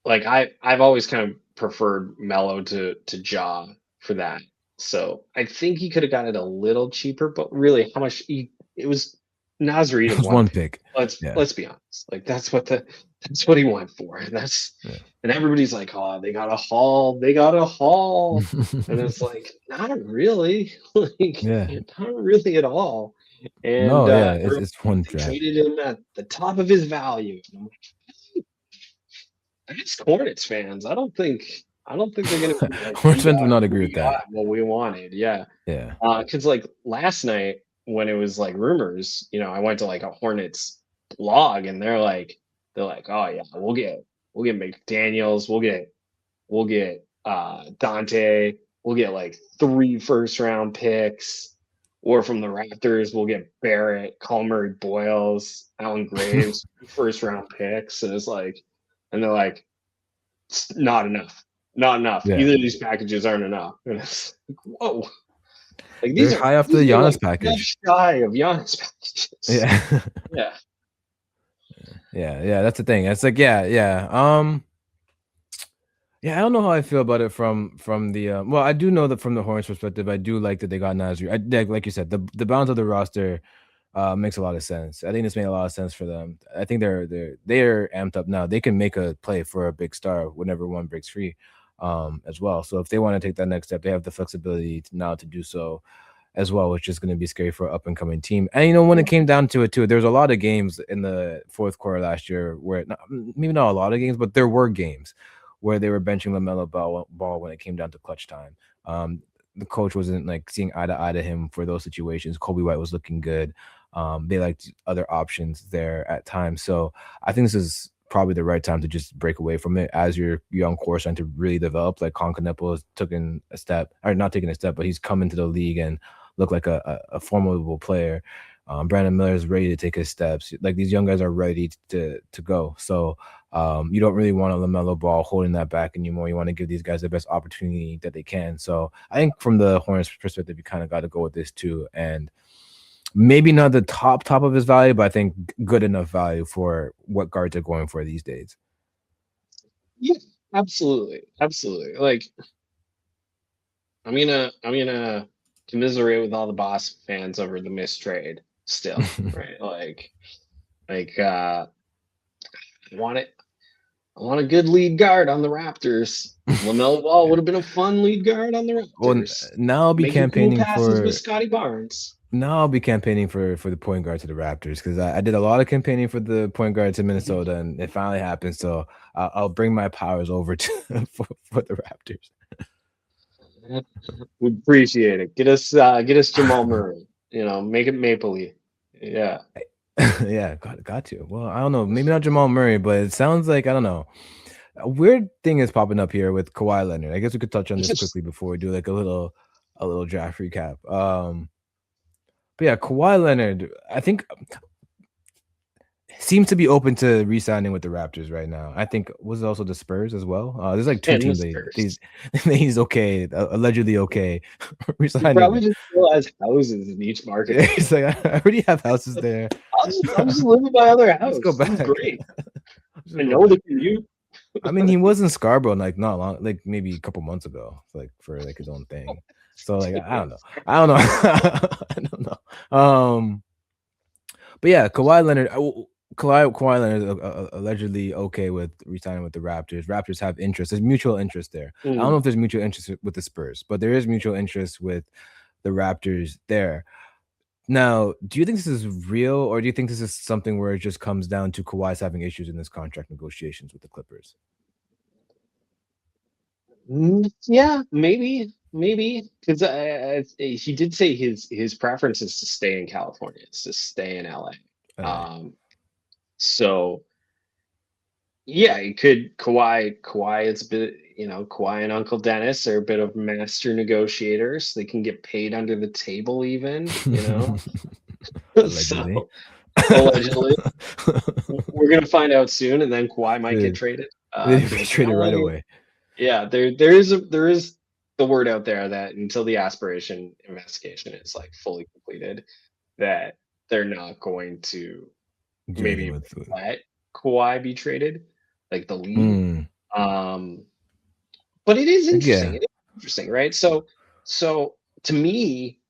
like I've always kind of preferred Mello to Ja for that. So I think he could have got it a little cheaper, but really how much it was Nasri
It
to
was
one
one
pick.
pick.
Let's
Yeah.
let's be honest. Like that's what he went for. And
Yeah.
and everybody's like, oh, they got a haul, they got a haul. And it's like, not really. Like
Yeah.
not really at all. And
No, yeah, it's
everyone's like,
one
they
draft.
traded him at the top of his value. And I'm like, that's Hornets fans. I don't think they're gonna be like,
Hornets fans would not agree
we
with that.
got what we wanted. Yeah.
Yeah.
Because like last night when it was like rumors, I went to like a Hornets blog and they're like, oh yeah, we'll get McDaniels, we'll get Dante, we'll get like 3 first-round picks, or from the Raptors, we'll get Barrett, Culmer, Boyles, Alan Graves, first-round picks, and they're like, it's not enough, not enough.
Yeah.
Either of these packages aren't enough. And it's like, whoa, like
They're
these are
high off the
these are like
Giannis
just
package.
shy of Giannis packages.
Yeah.
Yeah.
Yeah, that's the thing. It's like, yeah. Yeah, I don't know how I feel about it from the well, I do know that from the Hornets perspective, I do like that they got Nasri. Like you said, the balance of the roster makes a lot of sense. I think this made a lot of sense for them. I think they're amped up now. They can make a play for a big star whenever one breaks free, as well. So if they want to take that next step, they have the flexibility now to do so as well, which is going to be scary for an up and coming team. And when it came down to it too, there was a lot of games in the fourth quarter last year where maybe not a lot of games, but there were games where they were benching Lamelo ball when it came down to clutch time. The coach wasn't like seeing eye to eye to him for those situations. Kobe White was looking good. They liked other options there at times. So I think this is probably the right time to just break away from it as your young core trying to really develop. Like Concanepo has taken a step, or not taking a step, but he's come into the league and look like a formidable player. Brandon Miller is ready to take his steps. Like these young guys are ready to go. So you don't really want a LaMelo Ball holding that back anymore. You want to give these guys the best opportunity that they can. So I think from the Hornets perspective, you kind of got to go with this too. And maybe not the top of his value, but I think good enough value for what guards are going for these days.
Yeah, absolutely. Absolutely. Like I'm gonna commiserate with all the Boss fans over the missed trade still, right? Like I want it. I want a good lead guard on the Raptors. LaMelo Ball
Yeah.
would have been a fun lead guard on the
Well,
Raptors,
now I'll be
making cool
campaigning
passes with
for
Scotty Barnes.
the point guard to the Raptors because I did a lot of campaigning for the point guard to Minnesota, and it finally happened. So I'll bring my powers over to for the Raptors.
We appreciate it. Get us Jamal Murray. Make it Maple Leaf. Yeah.
Yeah, got to. Well, I don't know, maybe not Jamal Murray, but it sounds like I don't know. A weird thing is popping up here with Kawhi Leonard. I guess we could touch on this quickly before we do like a little draft recap. But yeah, Kawhi Leonard, I think seems to be open to re-signing with the Raptors right now. I think was it also the Spurs as well. There's like two
And the
teams that
Spurs.
he's okay, allegedly okay,
He
re-signing
probably
with.
just still has houses in each market that
He's like, I already have houses there.
I'll just live in my other
Let's go
house. This is
back.
great.
Just
I
go
know
back.
the commute.
I mean, he was in Scarborough like not long, like maybe a couple months ago, like for like his own thing. So like I don't know. I don't know. I don't know. But yeah, Kawhi Leonard. Kawhi Leonard is allegedly okay with resigning with the Raptors. Raptors have interest. There's mutual interest there. I don't know
Mm.
if there's mutual interest with the Spurs, but there is mutual interest with the Raptors there. Now, do you think this is real, or do you think this is something where it just comes down to Kawhi's having issues in his contract negotiations with the Clippers?
Yeah, maybe because he did say his preference is to stay in California, it's to stay in LA.
LA.
So yeah, it could Kawhi is a bit, Kawhi and Uncle Dennis are a bit of master negotiators. They can get paid under the table even.
Allegedly.
So allegedly, we're gonna find out soon, and then Kawhi might get
Dude,
traded
they
to
traded right
LA.
away.
Yeah, there is the word out there that until the aspiration investigation is like fully completed, that they're not going to
Do anything
maybe
with food.
let Kawhi be traded, like the league.
Mm,
Um, but it is interesting.
yeah,
It is interesting, right? So to me,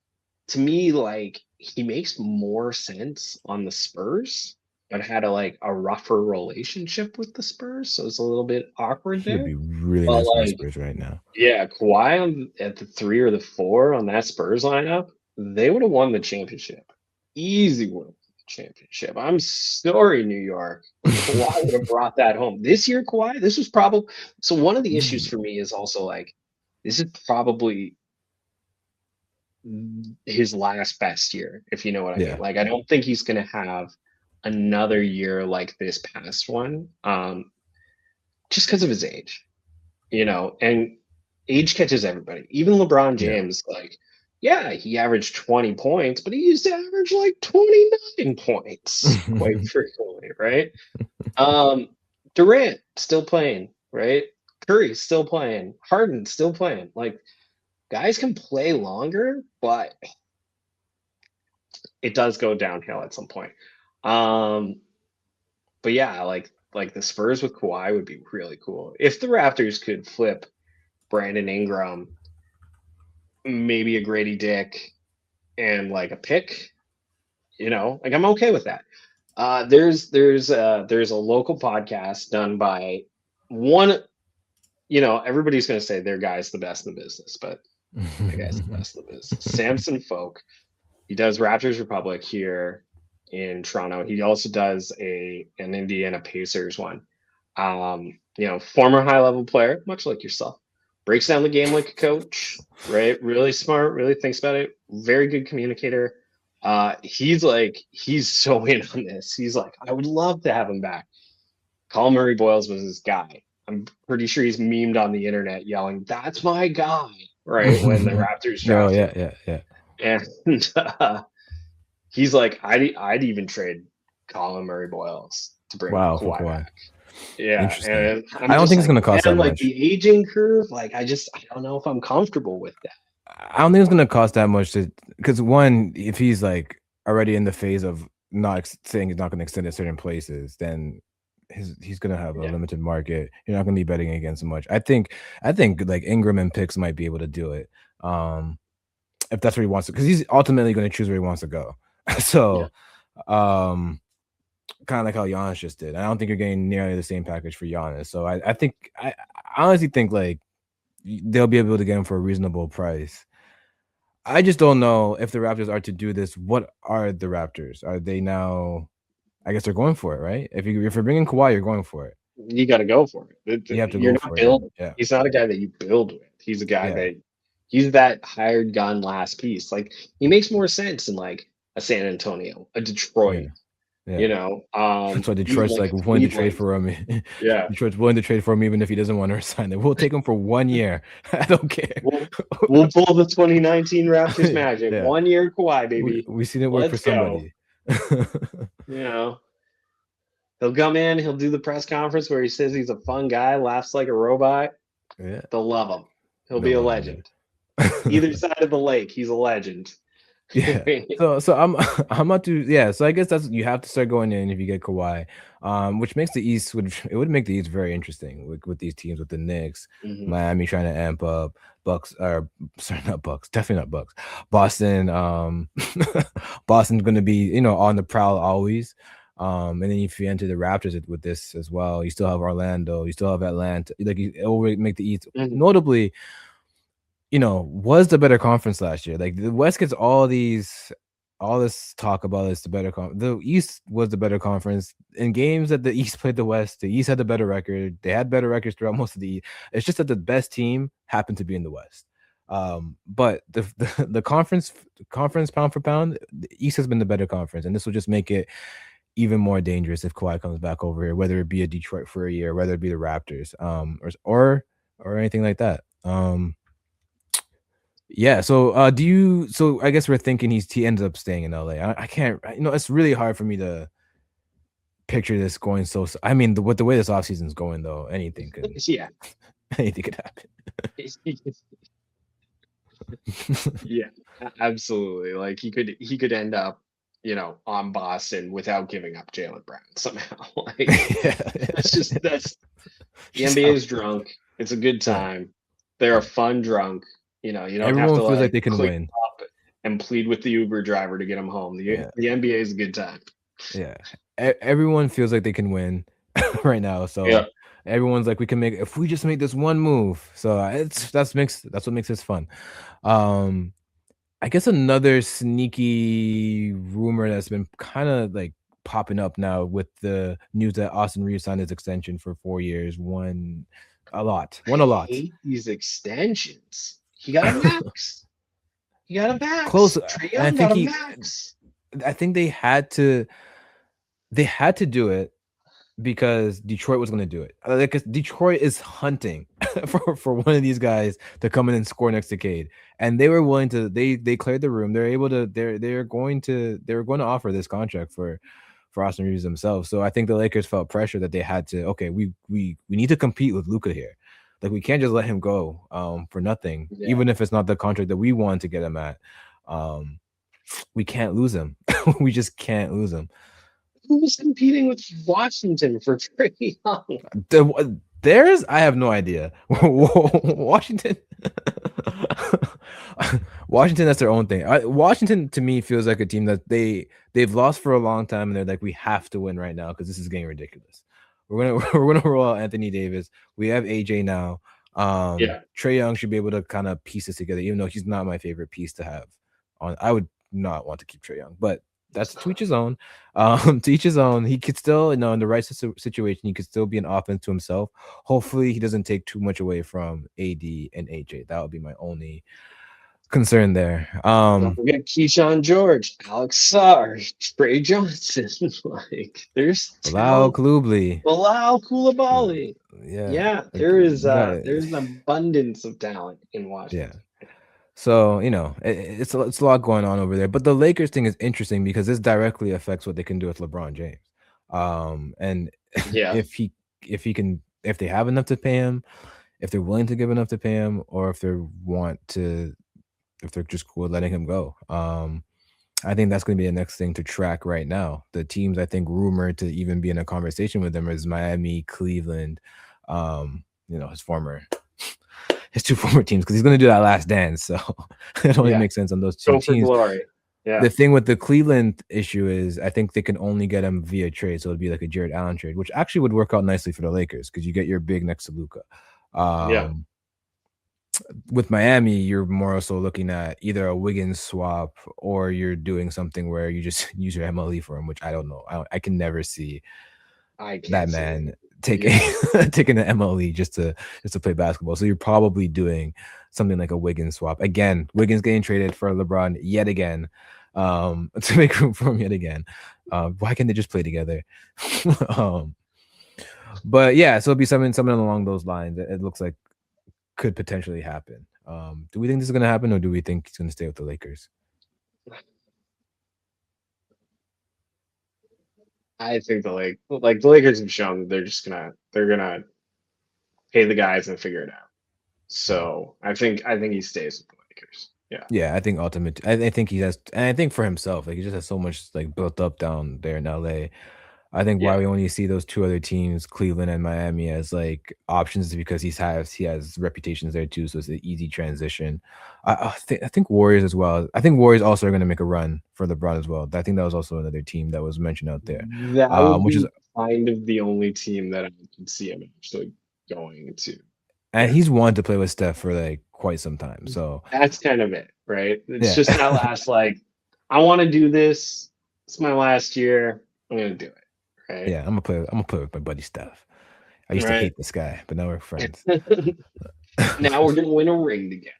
like he makes more sense on the Spurs, but had a rougher relationship with the Spurs, so it's a little bit awkward
he would
there.
be really
But
nice for the
like,
Spurs right now.
yeah, Kawhi at the 3 or the 4 on that Spurs lineup, they would have won the championship. Easy win the championship. I'm sorry, New York. Kawhi would have brought that home. This year, Kawhi, this was probably so one of the issues for me is also like this is probably his last best year, if you know what I mean.
Yeah,
Like I don't think he's gonna have another year like this past one, just because of his age. And age catches everybody. Even LeBron
yeah.
James, like, yeah, he averaged 20 points, but he used to average like 29 points quite frequently, right? Um, Durant still playing, right? Curry still playing, Harden still playing. Like, guys can play longer, but it does go downhill at some point. Um, but yeah, like the Spurs with Kawhi would be really cool. If the Raptors could flip Brandon Ingram, maybe a Grady Dick, and like a pick, like I'm okay with that. There's a local podcast done by one. Everybody's gonna say their guy's the best in the business, but that guy's the best in the business. Samson Folk. He does Raptors Republic here in Toronto. He also does an Indiana Pacers one. Former high level player, much like yourself, breaks down the game like a coach, right? Really smart, really thinks about it. Very good communicator. He's so in on this. He's like, I would love to have him back. Colin Murray Boyles was his guy. I'm pretty sure he's memed on the internet yelling, "That's my guy!" Right when the Raptors
No,
drafted
yeah, yeah,
him, and he's like, I'd even trade Colin Murray Boyles to bring
wow, for
Kawhi
Kawhi.
back. Yeah,
Interesting.
and I'm
I don't
just
think it's
like,
gonna cost that
man, like
much.
the aging curve, like I don't know if I'm comfortable with that.
I don't think it's gonna cost that much to because one, if he's like already in the phase of not saying he's not gonna extend at certain places, then he's gonna have a
Yeah,
limited market. You're not gonna be betting against him much. I think like Ingram and picks might be able to do it. Um, if that's where he wants to, because he's ultimately gonna choose where he wants to go.
yeah,
So um kind of like how Giannis just did. I don't think you're getting nearly the same package for Giannis. So I honestly think like they'll be able to get him for a reasonable price. I just don't know if the Raptors are to do this. What are the Raptors? Are they now? I guess they're going for it, right? If you're bringing Kawhi, you're going for it.
you got to go for it.
You have to
You're
go
not
for it.
building.
Yeah,
He's not a guy that you build with. He's a guy
yeah,
that he's that hired gun last piece. Like he makes more sense in like a San Antonio, a
yeah,
Detroit.
yeah. That's why
Even
Detroit's
like
like
a
willing to trade
Cleveland.
for him.
Yeah,
Detroit's willing to trade for him even if he doesn't want to resign it. We'll take him for 1 year. I don't care.
we'll we'll pull the 2019 Raptors magic.
Yeah,
1 year Kawhi,
we
baby.
we seen it work for
Let's go.
somebody.
You know, he'll come in, he'll do the press conference where he says he's a fun guy, laughs like a robot.
Yeah,
They'll love him. He'll
they'll
be a
love him,
legend. Either side of the lake, he's a legend.
yeah. So I'm not too yeah. So I guess that's you have to start going in if you get Kawhi, which makes the East would make the East very interesting with these teams with the Knicks,
Mhm.
Miami trying to amp up, Bucks or sorry not Bucks, definitely not Bucks, Boston. Boston's going to be on the prowl always. And then if you enter the Raptors with this as well, you still have Orlando, you still have Atlanta. Like it will make the East.
Mhm.
Notably, was the better conference last year. Like the West gets all this talk about it's the better the East was the better conference. In games that the East played the West, the East had the better record. They had better records throughout most of the East. It's just that the best team happened to be in the West. But the conference pound for pound, the East has been the better conference, and this will just make it even more dangerous if Kawhi comes back over here, whether it be a Detroit for a year, whether it be the Raptors, or anything like that. Yeah. So, do you? So, I guess we're thinking he ends up staying in LA. I can't. It's really hard for me to picture this going. I mean, with the way this offseason is going, though,
Yeah.
anything could happen.
Yeah, absolutely. Like he could end up, on Boston without giving up Jalen Brown somehow. Like
Yeah.
that's the
Just
NBA
how.
is drunk. It's a good
Yeah.
time. They're a
Yeah.
fun drunk. You don't have
Everyone
to
feels like
like
they can
clean
win.
up and plead with the Uber driver to get him home. The
Yeah.
the NBA is a good time.
Yeah. Everyone feels like they can win right now.
Yeah.
So everyone's like, we can make if we just make this one move. So that's what makes this fun. Um, I guess another sneaky rumor that's been kind of like popping up now with the news that Austin Reeves signed his extension for 4 years, won a
I
lot.
hate these extensions. He got a max. He got a
Close.
max. Trey
And
Young got a max.
I think they had to do it because Detroit was going to do it. Like 'cause Detroit is hunting for one of these guys to come in and score next to Cade, and they were willing to. They cleared the room. They're able to. They were going to offer this contract for Austin Reeves themselves. So I think the Lakers felt pressure that they had to. Okay, we need to compete with Luka here. Like we can't just let him go for nothing,
Yeah.
even if it's not the contract that we want to get him at. Um, we can't lose him. We just can't lose him.
Who was competing with Washington for Trey Young?
I have no idea. Washington, Washington, that's their own thing. Washington to me feels like a team that they've lost for a long time, and they're like, we have to win right now because this is getting ridiculous. We're gonna we're gonna roll out Anthony Davis. We have AJ now.
Yeah.
Trey Young should be able to kind of piece this together, even though he's not my favorite piece to have. I would not want to keep Trey Young, but that's to each his own. To each his own. He could still, in the right situation, he could still be an offense to himself. Hopefully, he doesn't take too much away from AD and AJ. That would be my only concern there.
Don't forget Keyshawn George, Alex Sarr, Trey Johnson. Like there's
Bilal
talent.
Koulibaly.
Bilal Koulibaly.
Yeah,
Yeah,
like
there's an abundance of talent in
yeah.
Washington.
So it's a lot going on over there. But the Lakers thing is interesting because this directly affects what they can do with LeBron James. And
Yeah.
if they have enough to pay him, if they're willing to give enough to pay him, or if they're just cool with letting him go. I think that's going to be the next thing to track right now. The teams I think rumored to even be in a conversation with them is Miami, Cleveland, his two former teams because he's going to do that last dance. So it only
Yeah.
makes sense on those two
Go for
teams.
glory. Yeah.
The thing with the Cleveland issue is I think they can only get him via trade. So it'd be like a Jared Allen trade, which actually would work out nicely for the Lakers because you get your big next to Luka.
Yeah.
With Miami, you're more so looking at either a Wiggins swap or you're doing something where you just use your MLE for him, which I don't know. I can never see
I can't
that
see
man
it.
taking taking an MLE just to play basketball. So you're probably doing something like a Wiggins swap. Again, Wiggins getting traded for LeBron yet again, to make room for him yet again. Why can't they just play together? But yeah, so it'll be something along those lines. It looks like could potentially happen. Do we think this is gonna happen, or do we think he's gonna stay with the Lakers?
I think the Lakers have shown they're gonna pay the guys and figure it out. So I think he stays with the Lakers. Yeah.
Yeah, I think I think he has, and I think for himself, like he just has so much like built up down there in LA. I think why
Yeah.
we only see those two other teams, Cleveland and Miami, as like options is because he has reputations there too, so it's an easy transition. I think Warriors as well. I think Warriors also are going to make a run for LeBron as well. I think that was also another team that was mentioned out there,
That would
which is
be kind of the only team that I can see him actually going to.
and
Yeah.
he's wanted to play with Steph for like quite some time. So
That's kind of it, right? It's
yeah,
just that last like, I want to do this. It's my last year. I'm gonna do it. Right.
yeah, I'm gonna play with my buddy Steph. I used to
Right.
hate this guy, but now we're friends.
Now we're gonna win a ring together.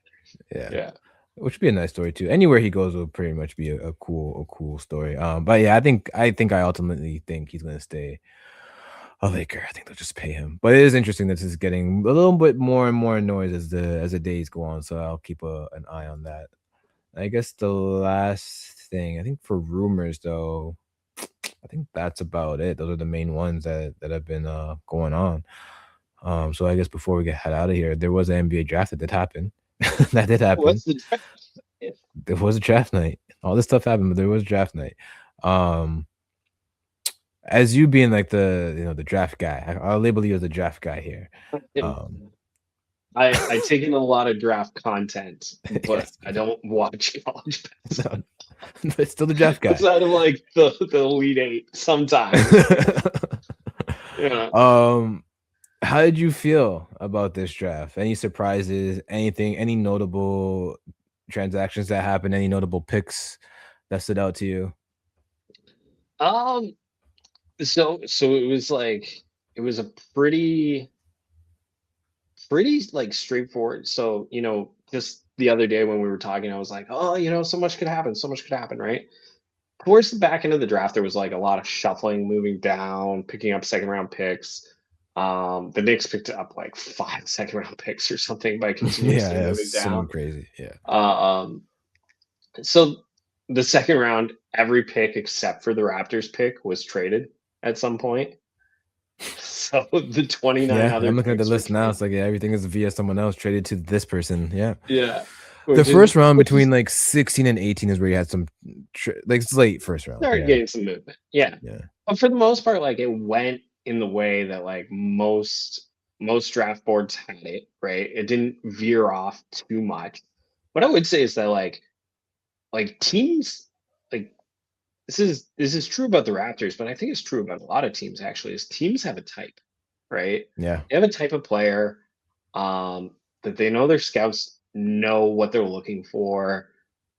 Yeah.
Yeah.
Which would be a nice story too. Anywhere he goes will pretty much be a cool story. But yeah, I ultimately think he's gonna stay a Laker. I think they'll just pay him. But it is interesting that this is getting a little bit more and more noise as the days go on. So I'll keep an eye on that. I guess the last thing, I think for rumors though, I think that's about it. Those are the main ones that have been going on. So I guess before we get head out of here, there was an NBA draft that did happen. That did happen.
What's the draft? Yeah.
There was a draft night. All this stuff happened, but there was draft night. Um, as you being like the draft guy, I'll label you as the draft guy here. Um,
I take in a lot of draft content, but
yes,
I don't watch college basketball
but still the draft guy.
outside of like the Elite Eight sometimes. Yeah.
um, how did you feel about this draft? Any surprises? Anything? Any notable transactions that happened? Any notable picks that stood out to you?
Um. So it was like it was a pretty like straightforward. So just the other day when we were talking, I was like, oh, so much could happen. So much could happen, right? Towards the back end of the draft, there was like a lot of shuffling, moving down, picking up second round picks. The Knicks picked up like 5 second round picks or something by
Yeah,
continuously
yeah,
moving
it's something
down.
crazy. Yeah.
Um, so the second round, every pick except for the Raptors pick was traded at some point. So the 29
Yeah,
other
I'm looking at the
picks were
list now.
traded.
It's like yeah, everything is via someone else traded to this person. Yeah.
Yeah,
The
which is
first round
which
between
is
like 16 and 18 is where you had some like it's late first round.
started
Yeah.
getting some movement. Yeah,
Yeah.
but for the most part, like it went in the way that like most draft boards had it. Right, it didn't veer off too much. What I would say is that like teams like this is true about the Raptors, but I think it's true about a lot of teams actually. Is teams have a type, right?
Yeah.
They have a type of player um, that they know their scouts know what they're looking for.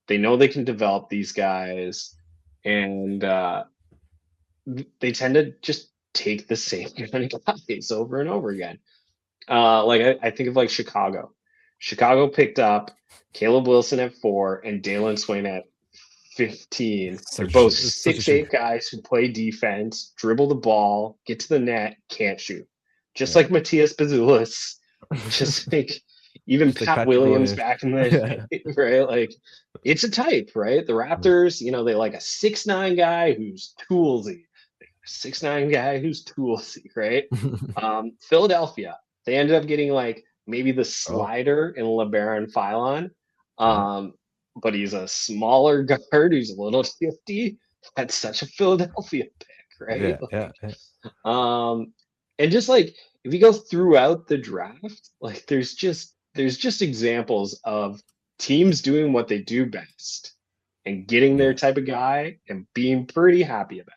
They know they can develop these guys, and they tend to just take the same kind of guys over and over again. Like I think of like Chicago. Chicago picked up Caleb Wilson at 4 and Dalen Swain at 15. They're both
It's such a
6'8" guys who play defense, dribble the ball, get to the net, can't shoot. Just
yeah.
like Matthias Bazulis, just like even
Just like
Pat
Patrick
Williams
Williams.
back in the
Yeah.
day, right? Like it's a type, right? The Raptors, they like a 6'9" guy who's toolsy, 6'9" guy who's toolsy, right? Philadelphia, they ended up getting like maybe the
Oh.
slider in LeBaron Philon.
Yeah.
But he's a smaller guard who's a little shifty. That's such a Philadelphia pick, right?
Yeah. Yeah. Yeah.
Um, and just like if you go throughout the draft, like there's just examples of teams doing what they do best and getting their
Yeah.
type of guy and being pretty happy about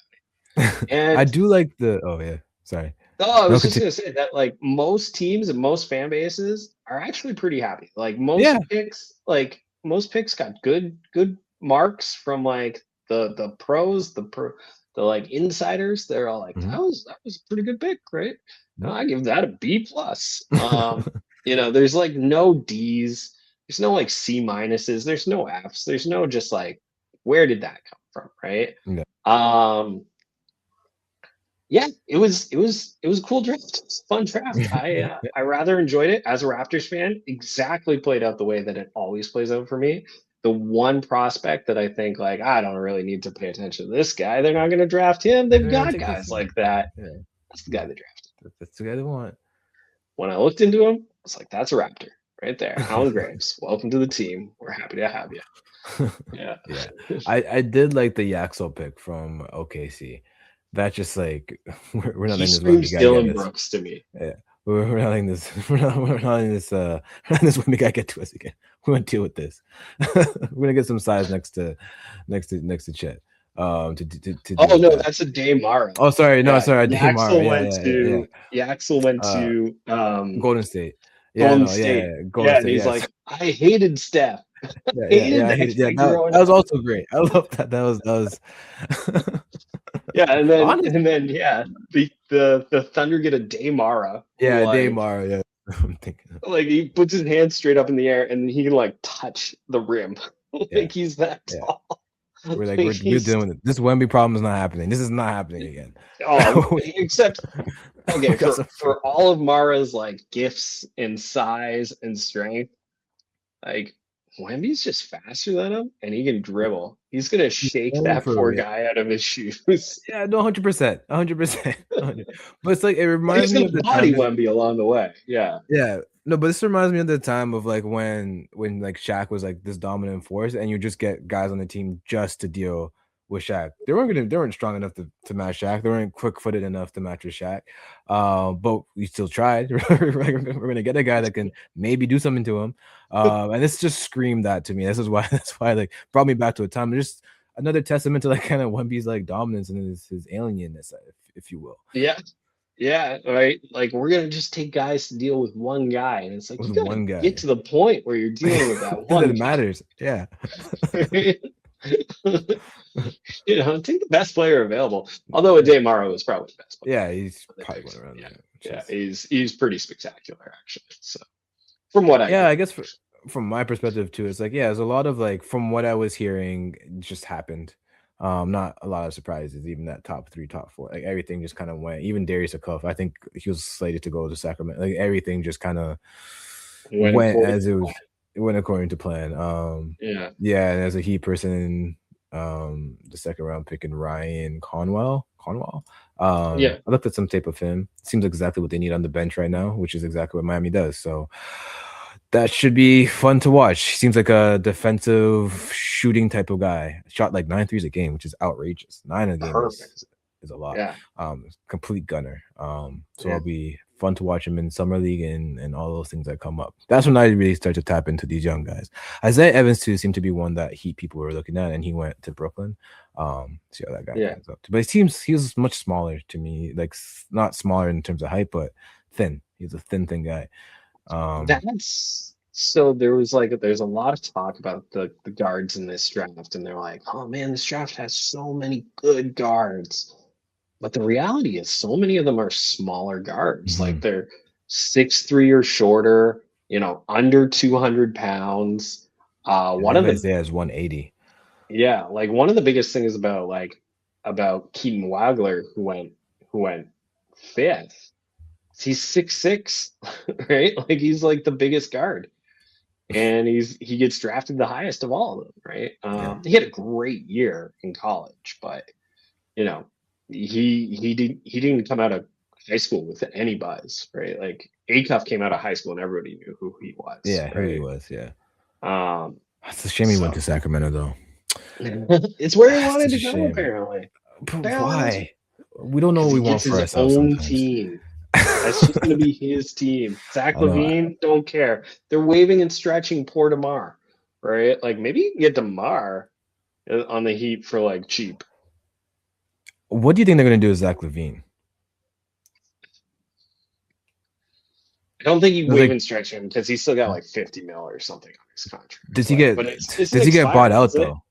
it.
I
And
do like the oh yeah. Sorry.
oh, I
No,
was just
continue.
gonna say that like most teams and most fan bases are actually pretty happy. Like
Yeah.
most picks got good marks from like the pros, the like insiders. They're all like,
Hmm.
that was a pretty good pick, right?
Yep.
I give that a B plus. There's like no D's, there's no like C minuses, there's no F's, there's no just like where did that come from, right?
Yeah.
Um yeah, it was a cool draft. It's a fun draft. I rather enjoyed it as a Raptors fan. Exactly played out the way that it always plays out for me. The one prospect that I think like I don't really need to pay attention to this guy. They're not going to draft him. They've
They're gonna
got
take this
guys
guy.
like that.
Yeah.
That's the guy they drafted.
That's the guy they want.
When I looked into him, I was like, that's a Raptor right there. Alan Graves, welcome to the team. We're happy to have you. Yeah.
Yeah. I did like the Yaxel pick from OKC. That's just like we're not
He
letting this Wemby
screams
guy get
Dylan
this.
Brooks to me.
Yeah, we're not letting this. We're not letting this. We're not letting this Wemby guy get to us again. We're gonna deal with this. We're gonna get some size next to Chet. To deal
Oh
with
no,
that.
that's a Daymara.
Oh, sorry. No,
Yeah,
sorry. Daymar.
Yaxel
Yeah,
went
yeah, yeah, yeah.
to Yaxel went
Uh,
to
Golden State. Yeah,
Golden
no, yeah,
State.
yeah, Golden
Yeah, and
State.
he's
Yes.
like, I hated Steph.
Yeah, yeah,
Hated
yeah. I
that
hated. Yeah,
guy
that,
growing
that was
up.
also great. I love that. That was.
Yeah,
Honest.
and then yeah, the Thunder get a Daymara who
Yeah, Daymar. Yeah, I'm thinking.
like he puts his hand straight up in the air and he can like touch the rim.
Yeah,
Like he's that
yeah.
tall.
We're like
Like
we're
he's
dealing with it. This Wemby problem is not happening. This is not happening again.
except okay
We got some.
for all of Mara's like gifts and size and strength, like Wemby's just faster than him and he can dribble. He's gonna shake
Going
that
for
poor
it.
guy out of his shoes.
Yeah, no, 100%, 100%. But it's like it
But he's
reminds me
gonna
of the
body
time.
Wemby along the way. Yeah.
Yeah, no, but this reminds me of the time of like when like Shaq was like this dominant force, and you just get guys on the team just to deal with Shaq. They weren't strong enough to match Shaq. They weren't quick footed enough to match with Shaq. But we still tried. We're gonna get a guy that can maybe do something to him. And this just screamed that to me. That's why like brought me back to a time just another testament to like kind of Wemby's like dominance and his alienness, if you will.
Yeah. Yeah, right. Like we're gonna just take guys to deal with one guy, and it's like
With
you gotta
one
get
guy.
to the point where you're dealing with that
That
one
it matters. Yeah.
guy. You know, take the best player available. Although a Daymaro is probably the best player.
Yeah, he's
On the
probably
team.
going around
Yeah,
there.
yeah, he's pretty spectacular actually. So from what I
Yeah,
hear,
I guess from my perspective too, it's like yeah, there's a lot of like from what I was hearing, it just happened. Not a lot of surprises, even that top three, top four, like everything just kind of went. Even Darius Akuff, I think he was slated to go to Sacramento. Like everything just kind of
went
went
according.
as it went according to plan.
Yeah,
Yeah, and as a Heat person, the second round picking Ryan Conwell.
yeah.
I looked at some tape of him. Seems exactly what they need on the bench right now, which is exactly what Miami does. So that should be fun to watch. Seems like a defensive shooting type of guy. Shot like 9 threes a game, which is outrageous. 9 a game
Perfect.
is a lot.
Yeah,
Complete gunner. So
yeah.
it'll be fun to watch him in summer league and all those things that come up. That's when I really start to tap into these young guys. Isaiah Evans too seemed to be one that Heat people were looking at, and he went to Brooklyn. See how that guy
Yeah.
pans up. But he was much smaller to me, like not smaller in terms of height, but thin. He's a thin guy.
That's so there's a lot of talk about the guards in this draft, and they're like, oh man, this draft has so many good guards. But the reality is so many of them are smaller guards. Like
Mhm.
they're 6'3" or shorter, you know, under 200 pounds.
I
One
think
of the
Isaiah is 180.
yeah, like one of the biggest things about Keaton Wagler who went fifth. He's 6'6", right? Like he's like the biggest guard, and he gets drafted the highest of all of them, right?
Yeah.
He had a great year in college, but you know he didn't come out of high school with any buzz, right? Like Acuff came out of high school and everybody knew who he was,
Yeah, who he
right?
was. Yeah.
Um,
It's a shame he went
so
to Sacramento though.
it's where he
It's
wanted
such a
to go,
shame.
apparently.
But
Apparently,
why? We don't know what
because
we
he
want
gets
for
his
ourselves
own
sometimes.
team. That's just going to be his team.
I
Zach
don't know.
Levine, don't care. They're waving and stretching poor DeMar, right? Like maybe you can get DeMar on the Heat for like cheap.
What do you think they're going to do with Zach Levine?
I don't think you
Does,
wave
like,
and stretch him because he's still got like 50 mil or something on his contract.
does he
Like,
get
but it's
does he get bought
expiring,
out
isn't it?
though?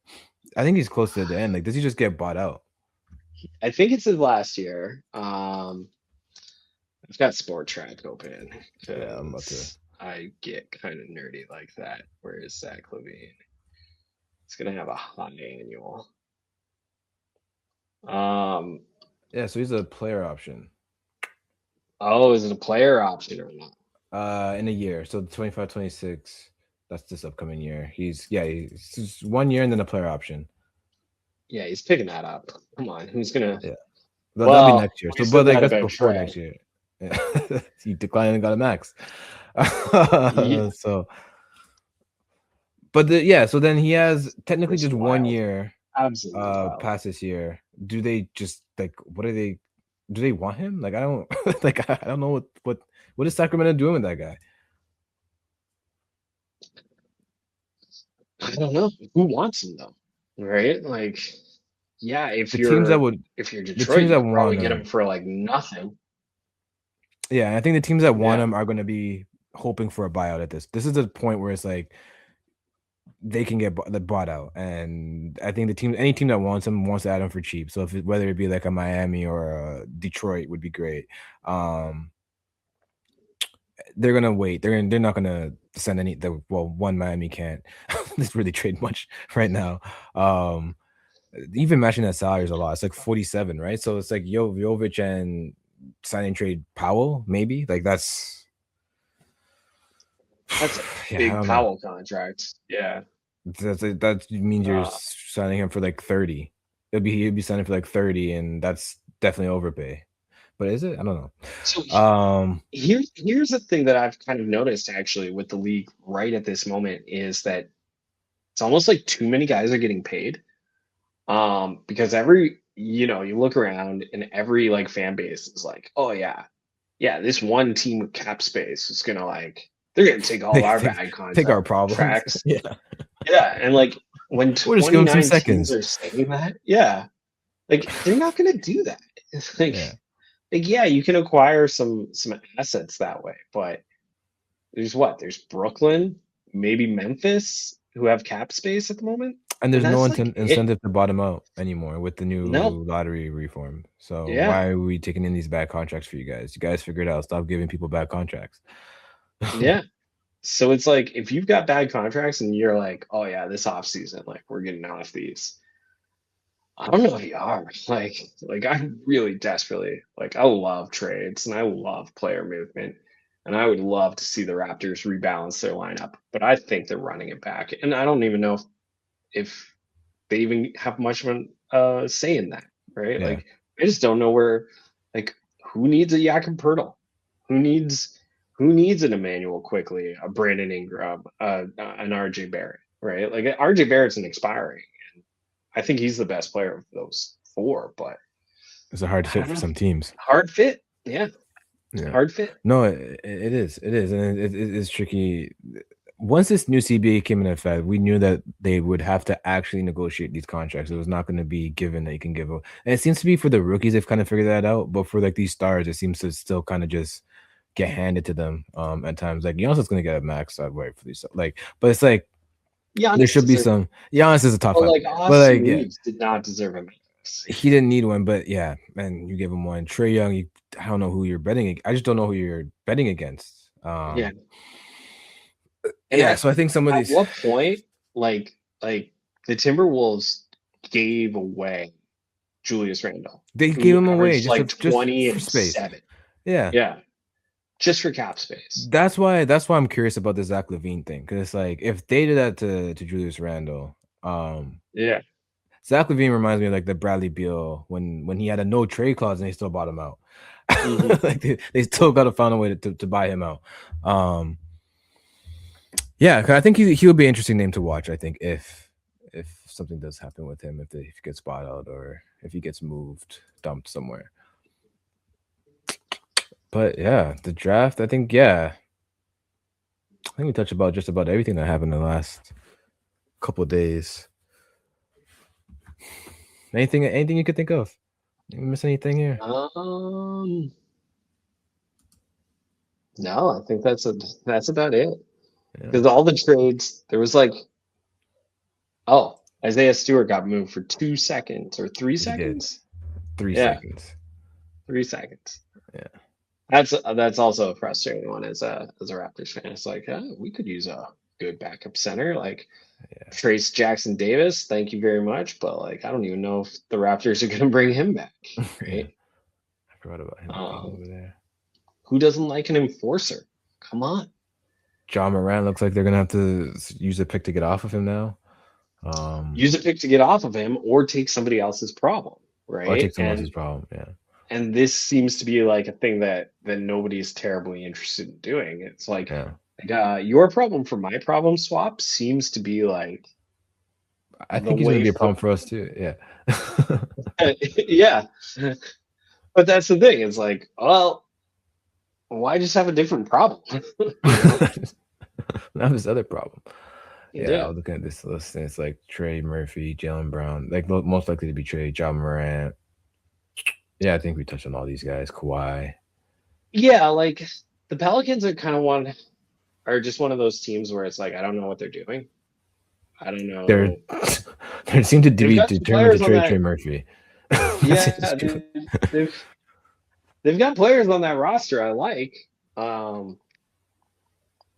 I think he's close to the end. Like, does he just get bought out?
I think it's his last year. I've got Sport Track open
Yeah, I'm about to.
because I get kind of nerdy like that. Where is Zach Levine? It's gonna have a high annual. Um,
Yeah, so he's a player option.
oh, is it a player option or not?
In a year. So 25, 26. That's this upcoming year. He's just 1 year and then a player option.
Yeah, he's picking that up. Come on, who's gonna?
Yeah. That'll be
Well,
next year.
we
So,
said
but like
that
that's
about
before
Trey.
next year. Yeah. He declined and got a max.
Yeah,
So, but yeah, so then he has technically
just
just one
wild,
year
absolutely wild.
past this year. do they just like what are they? Do they want him? Like I don't like I don't know what is Sacramento doing with that guy?
I don't know who wants him though, right? Like, yeah,
The teams that
if you're
the
Detroit,
teams
you
that
could probably
want
get him
him,
for like nothing.
yeah, I think the teams that want
Yeah,
him are going to be hoping for a buyout at this. This is the point where it's like they can get bought out, and I think any team that wants him wants to add him for cheap. So whether it be like a Miami or a Detroit would be great. Um, they're gonna wait. They're not gonna send one Miami can't. This really trade much right now. Um, even matching that salary is a lot. It's like 47, right? So it's like Jovic and signing trade Powell, maybe like
that's a
yeah, I
big
don't know.
Powell contract. Yeah.
That means you're
Uh,
signing him for like 30. He'd be signing for like 30, and that's definitely overpay. But is it? I don't
so
know.
here's the thing that I've kind of noticed actually with the league right at this moment is that it's almost like too many guys are getting paid. Because you look around and every like fan base is like, oh yeah, yeah, this one team with cap space is gonna like they're gonna take all
take
our
take
bad
take our problems.
contracts.
Yeah,
Yeah, and like when
we'll just give him some
29 teams
seconds.
are saying that, yeah, like they're not gonna do that. It's
Yeah,
like yeah, you can acquire some assets that way, but there's Brooklyn, maybe Memphis, who have cap space at the moment,
and
and
there's no
that's like it.
incentive to bottom out anymore with the
No,
new lottery reform. So
yeah.
why are we taking in these bad contracts for you guys? You guys figure it out. Stop giving people bad contracts.
Yeah. So it's like if you've got bad contracts and you're like, oh yeah, this off season, like we're getting off these. I don't know if you are. Like I really desperately like I love trades and I love player movement. And I would love to see the Raptors rebalance their lineup, but I think they're running it back. And I don't even know if they even have much of a say in that, right?
Yeah,
Like I just don't know like who needs a Jakob Pertl? Who needs who needs an Emmanuel quickly, a Brandon Ingram, an RJ Barrett, right? Like RJ Barrett's an expiring. I think he's the best player of those four, but
it's a hard
I
fit
don't
for
know.
some teams.
Hard fit. Yeah.
Yeah.
Hard fit.
No, it is. It is. And it is tricky. Once this new CBA came in effect, we knew that they would have to actually negotiate these contracts. It was not going to be given that you can give. And it seems to be for the rookies, they've kind of figured that out. But for like these stars, it seems to still kind of just get handed to them at times. Like Giannis is going to get a max right for these. Like, but it's like there
Giannis
should be
deserved,
some. Giannis is a top
but
five
like
player. But
Austin
like, yeah,
Reeves did not deserve a max.
he didn't need one, but yeah, man, you give him one. Trey Young, I don't know who you're betting. I just don't know who you're betting against.
Yeah. And
Yeah, so I think some of
at
these
what point, like the Timberwolves gave away Julius Randle,
they gave
who
him away
averaged like
just
20
for
and
space.
7.
Yeah,
Yeah. Just for cap space.
that's why I'm curious about the Zach LaVine thing because it's like if they did that to Julius Randle,
Yeah.
Zach LaVine reminds me of like the Bradley Beal when he had a no trade clause and they still bought him out.
Hmm.
Like they still got to find a way to buy him out. Yeah, 'cause I think he'll be an interesting name to watch. I think if something does happen with him, if he gets bought out or if he gets moved, dumped somewhere. But yeah, the draft. I think we touched about just about everything that happened in the last couple of days. Anything you could think of? You miss anything here?
No, I think that's about it.
Yeah,
Because all the trades, there was like, oh, Isaiah Stewart got moved for 2 seconds or three
he did
seconds.
3 seconds.
3 seconds.
Yeah,
That's also a frustrating one as a Raptors fan. It's like, we could use a good backup center, like
yeah,
Trace Jackson Davis. Thank you very much, but like, I don't even know if the Raptors are going to bring him back,
yeah.
right?
I forgot about him being
Um,
over there.
who doesn't like an enforcer? Come on.
John Moran looks like they're gonna have to use a pick to get off of him now.
Use a pick to get off of him or take somebody else's problem,
Or
right?
take someone else's problem. Yeah,
And this seems to be like a thing that nobody's terribly interested in doing. It's like,
yeah.
your problem for my problem swap seems to be like
I
the
think he's gonna
way
be a problem
for
for us too. Yeah.
Yeah. But that's the thing. It's like, well, why just have a different problem?
That was the other problem. Yeah, I
Yeah.
was looking at this list and it's like Trey Murphy, Jalen Brown, like most likely to be Trey, John Morant. Yeah, I think we touched on all these guys. Kawhi.
Yeah, like the Pelicans are kind of are just one of those teams where it's like, I don't know what they're doing. I don't
They're
know.
they seem to
They've
be
got some
determined to
players on
trade Trey
that.
Murphy.
Yeah, they've they've got players on that roster I like. Um,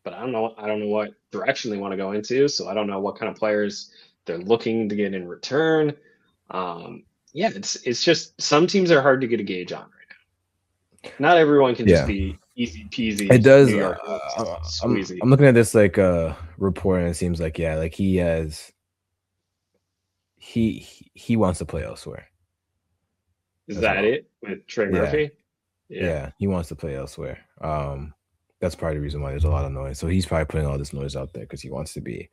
but I don't know. I don't know what direction they want to go into. So I don't know what kind of players they're looking to get in return. Yeah, it's just some teams are hard to get a gauge on right now. Not everyone can just
Yeah,
be easy
it
peasy New
does.
York Knicks squeezy.
I'm looking at this like report and it seems like yeah, like he wants to play elsewhere
Is
as
that
well.
it with Trey
Yeah,
Murphy? Yeah.
yeah, he wants to play elsewhere. That's probably the reason why there's a lot of noise. So he's probably putting all this noise out there because he wants to be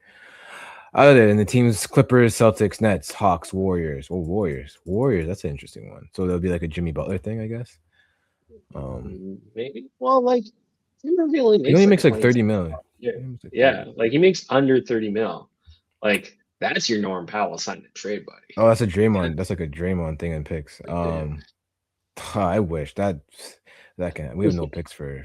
out of there. And the teams: Clippers, Celtics, Nets, Hawks, Warriors. Oh, Warriors. That's an interesting one. So there'll be like a Jimmy Butler thing, I guess.
Maybe. Well, like Trey Murphy only
He
makes
only
like
makes like
20
30 million.
a year.
He makes like
Yeah,
30.
like he makes under 30 mil. Like that's your Norm Powell signing a trade, buddy.
Oh, that's a Draymond. That's like a Draymond thing in picks.
Yeah.
I wish that can. We have no picks for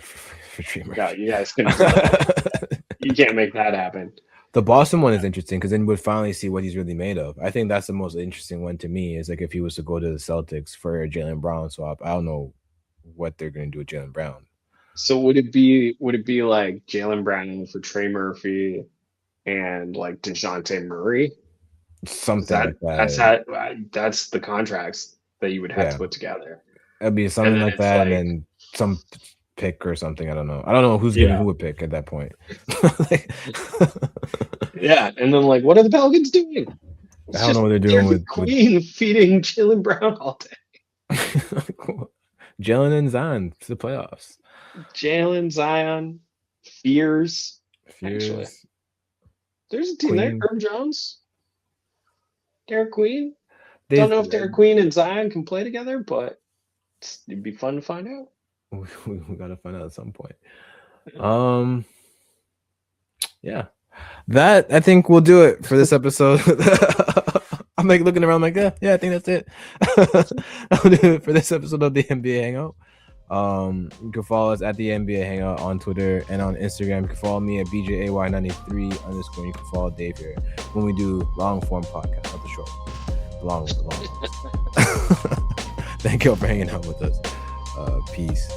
Trey
No,
Murphy.
you guys couldn't do that. You can't make that happen.
The Boston one is interesting because then we'd finally see what he's really made of. I think that's the most interesting one to me. Is like if he was to go to the Celtics for a Jalen Brown swap. I don't know what they're going to do with Jalen Brown.
So would it be like Jalen Brown for Trey Murphy and like DeJounte Murray? Is
Something
that
like
that's
that.
how that's the contracts that you would have to
Yeah,
put together?
it'd be
And
something
then
like
it's
that, and
like,
then some pick or something. I don't know. I don't know who's giving
yeah,
who a pick at that point. Like,
yeah. And then like, what are the Pelicans doing?
I
It's
don't know
just
what they're doing
Dairy
with
Queen feeding Jalen Brown all day.
Jalen and Zion to the playoffs.
Jalen, Zion, Fears. Actually,
Fears,
there's a team there.
Queen.
Herb Jones, Derek Queen. Don't
They
know if Derek Queen and Zion can play together, but it'd be fun to find out.
we gotta find out at some point. Yeah, that I think we'll do it for this episode. I'm like looking around, like yeah, I think that's it. I'll do it for this episode of the NBA Hangout. You can follow us at the NBA Hangout on Twitter and on Instagram. You can follow me at BJAY93_. You can follow Dave here when we do long form podcast, not the short, long. Thank you all for hanging out with us. Peace.